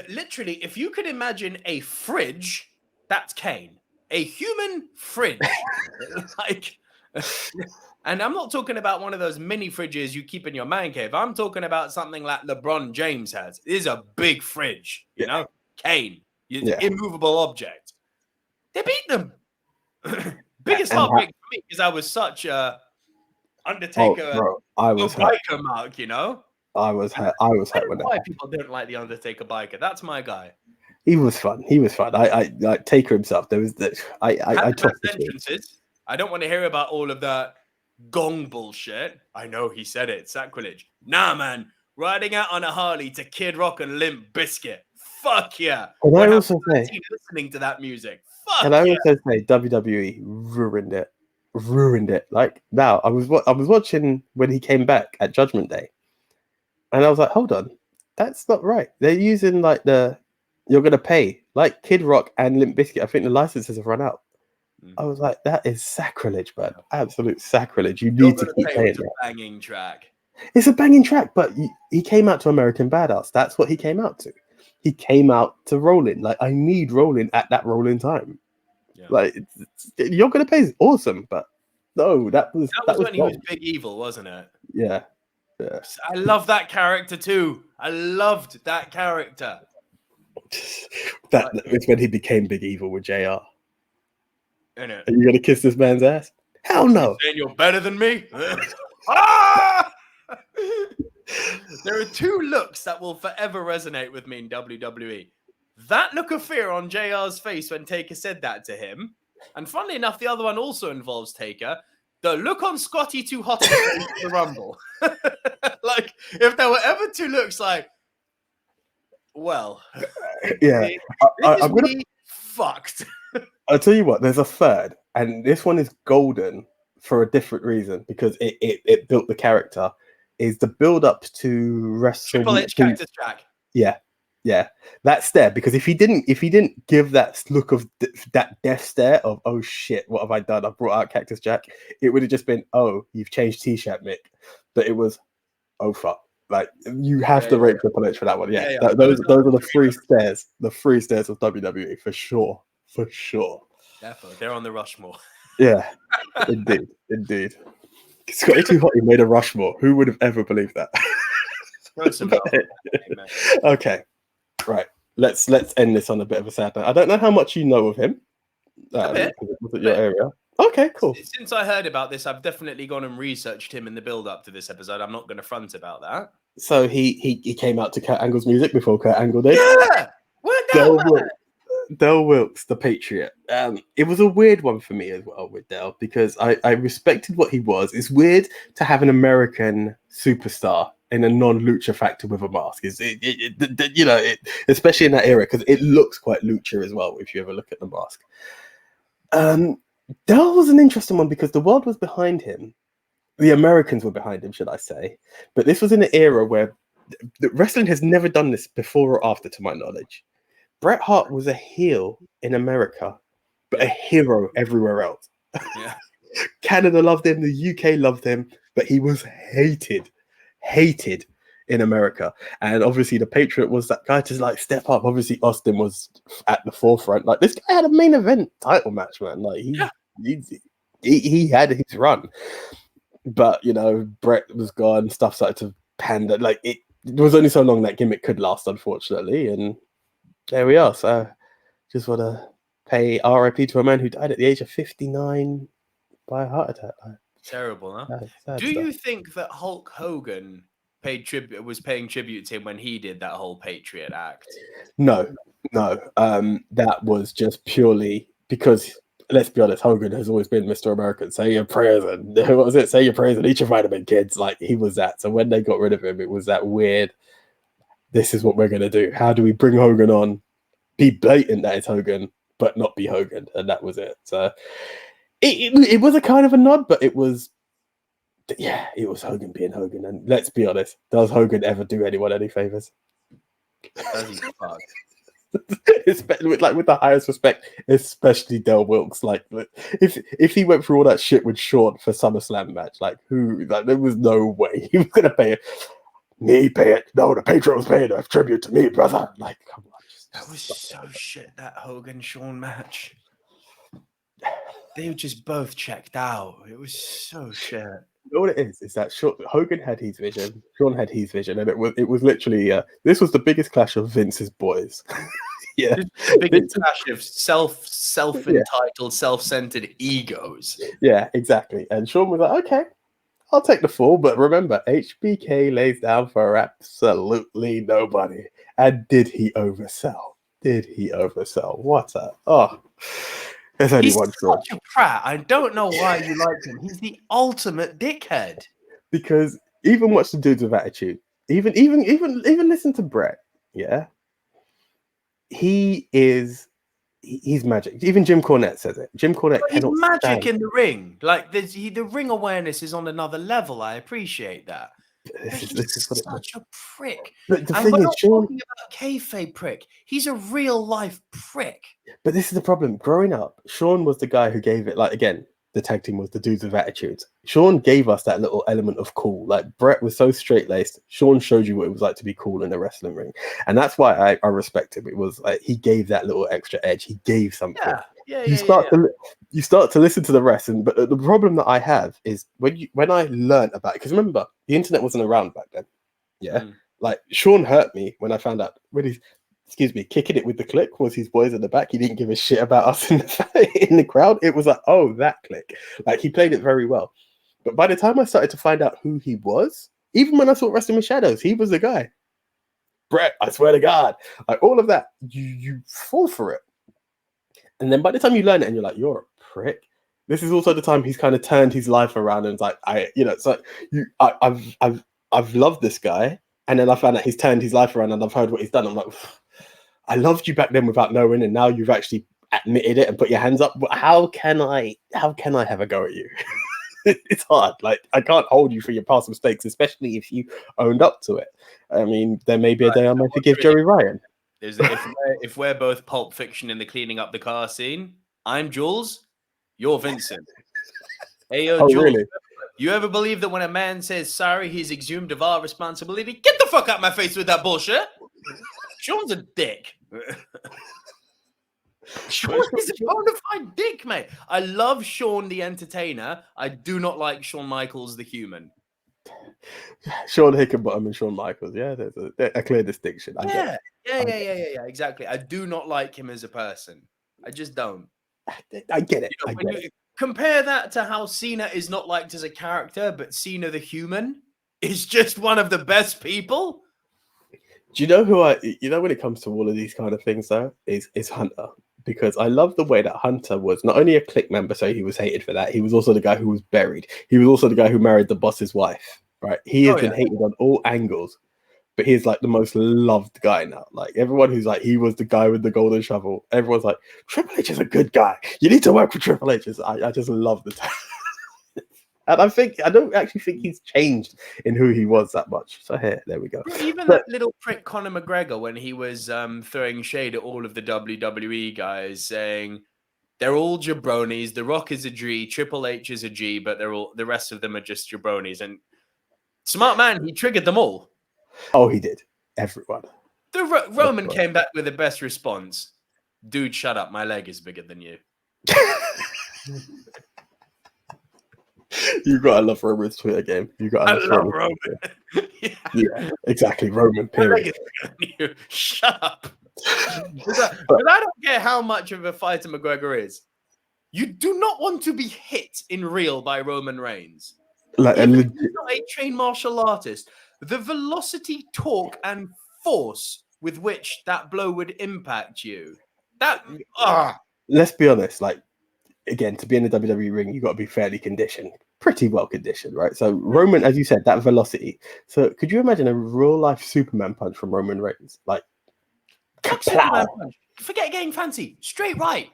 literally, if you could imagine a fridge, that's Kane. A human fridge. Like... And I'm not talking about one of those mini fridges you keep in your man cave. I'm talking about something like LeBron James has. It is a big fridge, you know? Kane, immovable object. They beat them. Biggest heartbreak for me because I was such a Undertaker biker mark, you know? I was hurt when why people don't like the Undertaker biker. That's my guy. He was fun. I like Taker himself. There was I entrances. I don't want to hear about all of that gong bullshit. I know he said it. Sacrilege. Nah, man. Riding out on a Harley to Kid Rock and Limp Bizkit. Fuck yeah. And I also say listening to that music. Fuck and I also say WWE ruined it. Like now, I was watching when he came back at Judgment Day, and I was like, hold on, that's not right. They're using like you're gonna pay like Kid Rock and Limp Bizkit. I think the licenses have run out. I was like, that is sacrilege, man. Absolute sacrilege. You need to keep paying that. Banging track. It's a banging track, but he came out to American Badass. That's what he came out to. He came out to Rolling. Like, I need Rolling at that Rolling time. Yeah. Like, you're gonna pay is awesome, but no, that was when he was Big Evil, wasn't it? Yeah. I love that character too. I loved that character. It's when he became Big Evil with JR. Are you gonna kiss this man's ass? Hell no. You saying you're better than me? Ah! There are 2 looks that will forever resonate with me in WWE. That look of fear on JR's face when Taker said that to him. And funnily enough, the other one also involves Taker. The look on Scotty Too Hot in the Rumble. Like, if there were ever 2 looks like, well, yeah, I'm gonna be fucked. I'll tell you what, there's a third, and this one is golden for a different reason because it built the character. Is the build up to Wrestle Triple H Cactus Jack. Yeah, that's there because if he didn't give that look of that death stare of oh shit, what have I done? I brought out Cactus Jack. It would have just been oh you've changed T-shirt, Mick. But it was oh fuck. Like you have to rate Triple H for that one. Yeah. Those are the 3 stairs. The 3 stairs of WWE for sure. For sure. Definitely. They're on the Rushmore. Yeah. Indeed. Scotty Too Hot made a Rushmore. Who would have ever believed that? Okay. Right. Let's end this on a bit of a sad note. I don't know how much you know of him. A bit. Your area. Okay, cool. Since I heard about this, I've definitely gone and researched him in the build up to this episode. I'm not going to front about that. So he came out to Kurt Angle's music before Kurt Angle did. Yeah. Del Wilkes, the Patriot. It was a weird one for me as well with Del because I respected what he was. It's weird to have an American superstar in a non-lucha factor with a mask. Especially in that era because it looks quite lucha as well if you ever look at the mask. Del was an interesting one because the world was behind him. The Americans were behind him, should I say. But this was in an era where wrestling has never done this before or after, to my knowledge. Bret Hart was a heel in America, but a hero everywhere else. Yeah. Canada loved him, the UK loved him, but he was hated in America. And obviously the Patriot was that guy to like step up. Obviously Austin was at the forefront. Like this guy had a main event title match, man. Like he had his run. But Brett was gone. Stuff started to pander. Like it was only so long that gimmick could last, unfortunately, and there we are. So just want to pay RIP to a man who died at the age of 59 by a heart attack. Terrible, huh? Sad Do stuff. you think that Hulk Hogan was paying tribute to him when he did that whole Patriot act? No. That was just purely because, let's be honest, Hogan has always been Mr. American. Say your prayers and what was it? Say your prayers and eat your vitamin, kids. Like he was that. So when they got rid of him, it was that weird. This is what we're gonna do. How do we bring Hogan on? Be blatant that it's Hogan, but not be Hogan, and that was it. So it was a kind of a nod, but it was Hogan being Hogan. And let's be honest, does Hogan ever do anyone any favors? Does he? Fuck. With the highest respect, especially Del Wilkes. Like if he went through all that shit with Shawn for SummerSlam match, there was no way he was gonna pay it. Me pay it? No, the Patriot was paying a tribute to me, brother. Like, come on. That was so shit, that Hogan Shawn match. They were just both checked out. It was so shit. You know what it is that Hogan had his vision, Shawn had his vision, and it was literally this was the biggest clash of Vince's boys. Yeah, the biggest clash of self-entitled, self-centered egos. Yeah, exactly. And Shawn was like, okay, I'll take the fall, but remember, HBK lays down for absolutely nobody. And did he oversell? What a there's only He's one such a prat. I don't know why you like him. He's the ultimate dickhead. Because even watch the dudes with attitude. Even listen to Brett. Yeah, he's magic. Even Jim Cornette says it. Jim Cornette cannot magic stand. in the ring. Like the ring awareness is on another level. I appreciate that. This is such a prick. But the and thing we're is, not Shawn, talking about kayfabe prick. He's a real life prick. But this is the problem. Growing up, Shawn was the guy who gave it. Like again, the tag team was the dudes with attitudes. Shawn gave us that little element of cool. Like Brett was so straight laced. Shawn showed you what it was like to be cool in a wrestling ring, and that's why I respect him. It was like he gave that little extra edge. He gave something. You start to listen to the rest, but the problem that I have is when I learned about it, because remember the internet wasn't around back then. Yeah, like Shawn hurt me when I found out when he's kicking it with the click was his boys in the back. He didn't give a shit about us in the crowd. It was like, oh, that click. Like he played it very well. But by the time I started to find out who he was, even when I saw Wrestling with Shadows, he was the guy. Brett, I swear to God, like all of that, you fall for it. And then by the time you learn it and you're like, you're a prick. This is also the time he's kind of turned his life around and it's like, it's like I've loved this guy. And then I found out he's turned his life around and I've heard what he's done. I'm like, I loved you back then without knowing, and now you've actually admitted it and put your hands up. How can I have a go at you? It's hard. Like I can't hold you for your past mistakes, especially if you owned up to it. I mean, there may be a day I might forgive Joey Ryan. If we're both Pulp Fiction in the cleaning up the car scene, I'm Jules, you're Vincent. Hey, yo, Jules. Really? You ever believe that when a man says sorry, he's exhumed of all responsibility? Get the fuck out my face with that bullshit. Shawn's a dick. Shawn is a bona fide dick, mate. I love Shawn the entertainer. I do not like Shawn Michaels the human. Shawn Hickenbottom and Shawn Michaels, yeah, there's a clear distinction. Yeah, exactly. I do not like him as a person. I just don't. I get it. I get it. Compare that to how Cena is not liked as a character, but Cena the human is just one of the best people. Do you know who when it comes to all of these kind of things though, is Hunter? Because I love the way that Hunter was not only a Click member, so he was hated for that. He was also the guy who was buried. He was also the guy who married the boss's wife, right? He has been hated on all angles, but he's like the most loved guy now. Like everyone who's like, he was the guy with the golden shovel. Everyone's like, Triple H is a good guy. You need to work with Triple H. I just love the time. And I don't actually think he's changed in who he was that much. So there we go. Even that little prick Conor McGregor, when he was throwing shade at all of the WWE guys, saying they're all jabronis. The Rock is a G, Triple H is a G, but the rest of them are just jabronis. And smart man, he triggered them all. Oh, he did. Everyone. Roman came back with the best response. Dude, shut up. My leg is bigger than you. You gotta love Roman's Twitter game. You gotta love Roman. Yeah, exactly. Roman. Period. Shut up. But I don't care how much of a fighter McGregor is. You do not want to be hit in real by Roman Reigns. Like Even if you're not a trained martial artist, the velocity, torque, and force with which that blow would impact you. Let's be honest. Like, again, to be in the WWE ring, you got to be fairly conditioned, pretty well conditioned, right? So Roman, as you said, that velocity. So could you imagine a real life Superman punch from Roman Reigns? Like, Superman punch. Forget getting fancy. Straight right.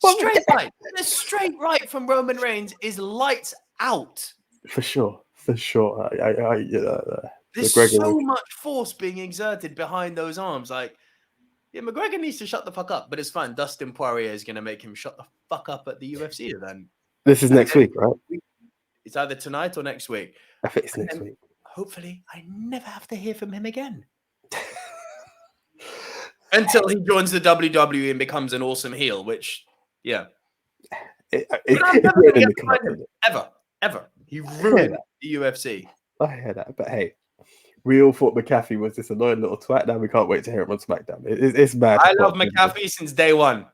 Straight right. The straight right from Roman Reigns is lights out. For sure. There's so much force being exerted behind those arms. Like, yeah, McGregor needs to shut the fuck up, but it's fine. Dustin Poirier is going to make him shut the fuck up at the UFC then. This is next week, right? It's either tonight or next week. I think it's next week. Hopefully, I never have to hear from him again. Until he joins the WWE and becomes an awesome heel, which, yeah. I'm never going to get behind him. Ever. He ruined the UFC. I hear that, but hey. We all thought McAfee was this annoying little twat. Now we can't wait to hear him on SmackDown. It's mad. I love McAfee since day one.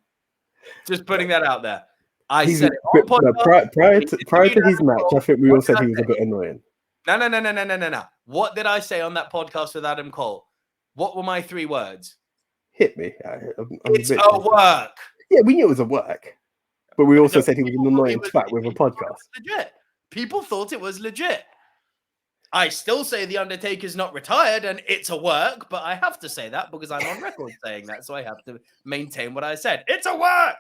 Just putting that out there. I said it on podcast. Prior to his match, I think we all said he was a bit annoying. No. What did I say on that podcast with Adam Cole? What were my 3 words? Hit me. It's a work. Yeah, we knew it was a work. But we also said he was an annoying twat with a podcast. Legit. People thought it was legit. I still say The Undertaker's not retired and it's a work, but I have to say that because I'm on record saying that, so I have to maintain what I said. It's a work!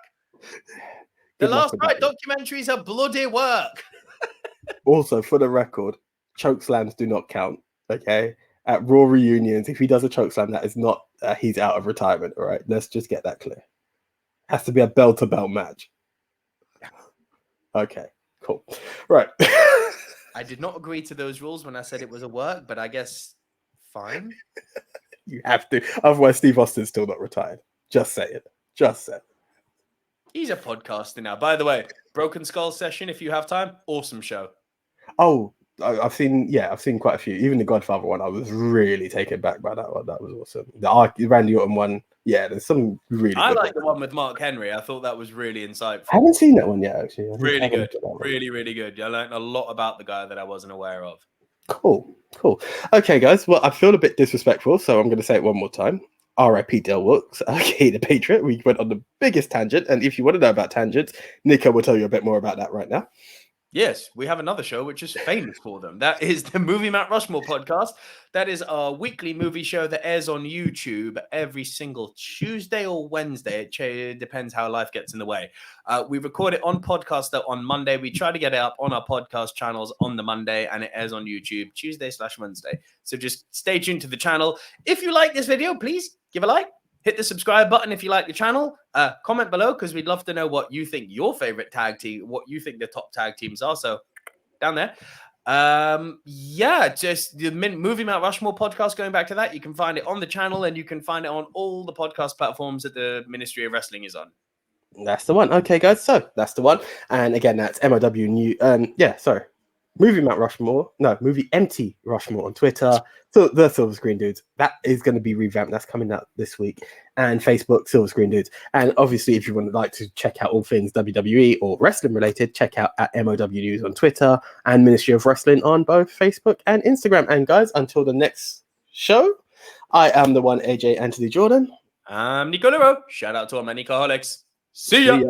The Last Night documentaries are bloody work. Also, for the record, chokeslams do not count, okay? At Raw reunions, if he does a chokeslam, that is not he's out of retirement, all right? Let's just get that clear. Has to be a bell-to-bell match. Okay, cool. Right. I did not agree to those rules when I said it was a work, but I guess fine. You have to. Otherwise, Steve Austin's still not retired. Just say it. He's a podcaster now. By the way, Broken Skull Session, if you have time, awesome show. Oh, I've seen quite a few. Even the Godfather one, I was really taken back by that one. That was awesome. The Randy Orton one, yeah, there's some really I like the one with Mark Henry. I thought that was really insightful. I haven't seen that one yet, actually. Really good. Really good. I learned a lot about the guy that I wasn't aware of. Cool. Okay, guys. Well, I feel a bit disrespectful, so I'm going to say it one more time. R.I.P. Del Wilkes, okay, the Patriot. We went on the biggest tangent, and if you want to know about tangents, Nico will tell you a bit more about that right now. Yes, we have another show which is famous for them. That is the Movie Mount Rushmore podcast. That is our weekly movie show that airs on YouTube every single Tuesday or Wednesday. It depends how life gets in the way. We record it on podcast on Monday. We try to get it up on our podcast channels on the Monday, and it airs on YouTube Tuesday/Wednesday. So just stay tuned to the channel. If you like this video, please give a like. Hit the subscribe button if you like the channel. Comment below because we'd love to know what you think your favorite tag team, what you think the top tag teams are. So down there. Just the Movie Mount Rushmore podcast. Going back to that, you can find it on the channel and you can find it on all the podcast platforms that the Ministry of Wrestling is on. That's the one. Okay, guys. So that's the one. And again, that's MOW New. Movie Mount Rushmore. No, Movie Empty Rushmore on Twitter. So the Silver Screen Dudes. That is going to be revamped. That's coming out this week. And Facebook, Silver Screen Dudes. And obviously, if you would like to check out all things WWE or wrestling related, check out at MOW News on Twitter and Ministry of Wrestling on both Facebook and Instagram. And guys, until the next show, I am the one AJ Anthony Jordan. I'm Nico Lero. Shout out to all my Nicoholics. See ya.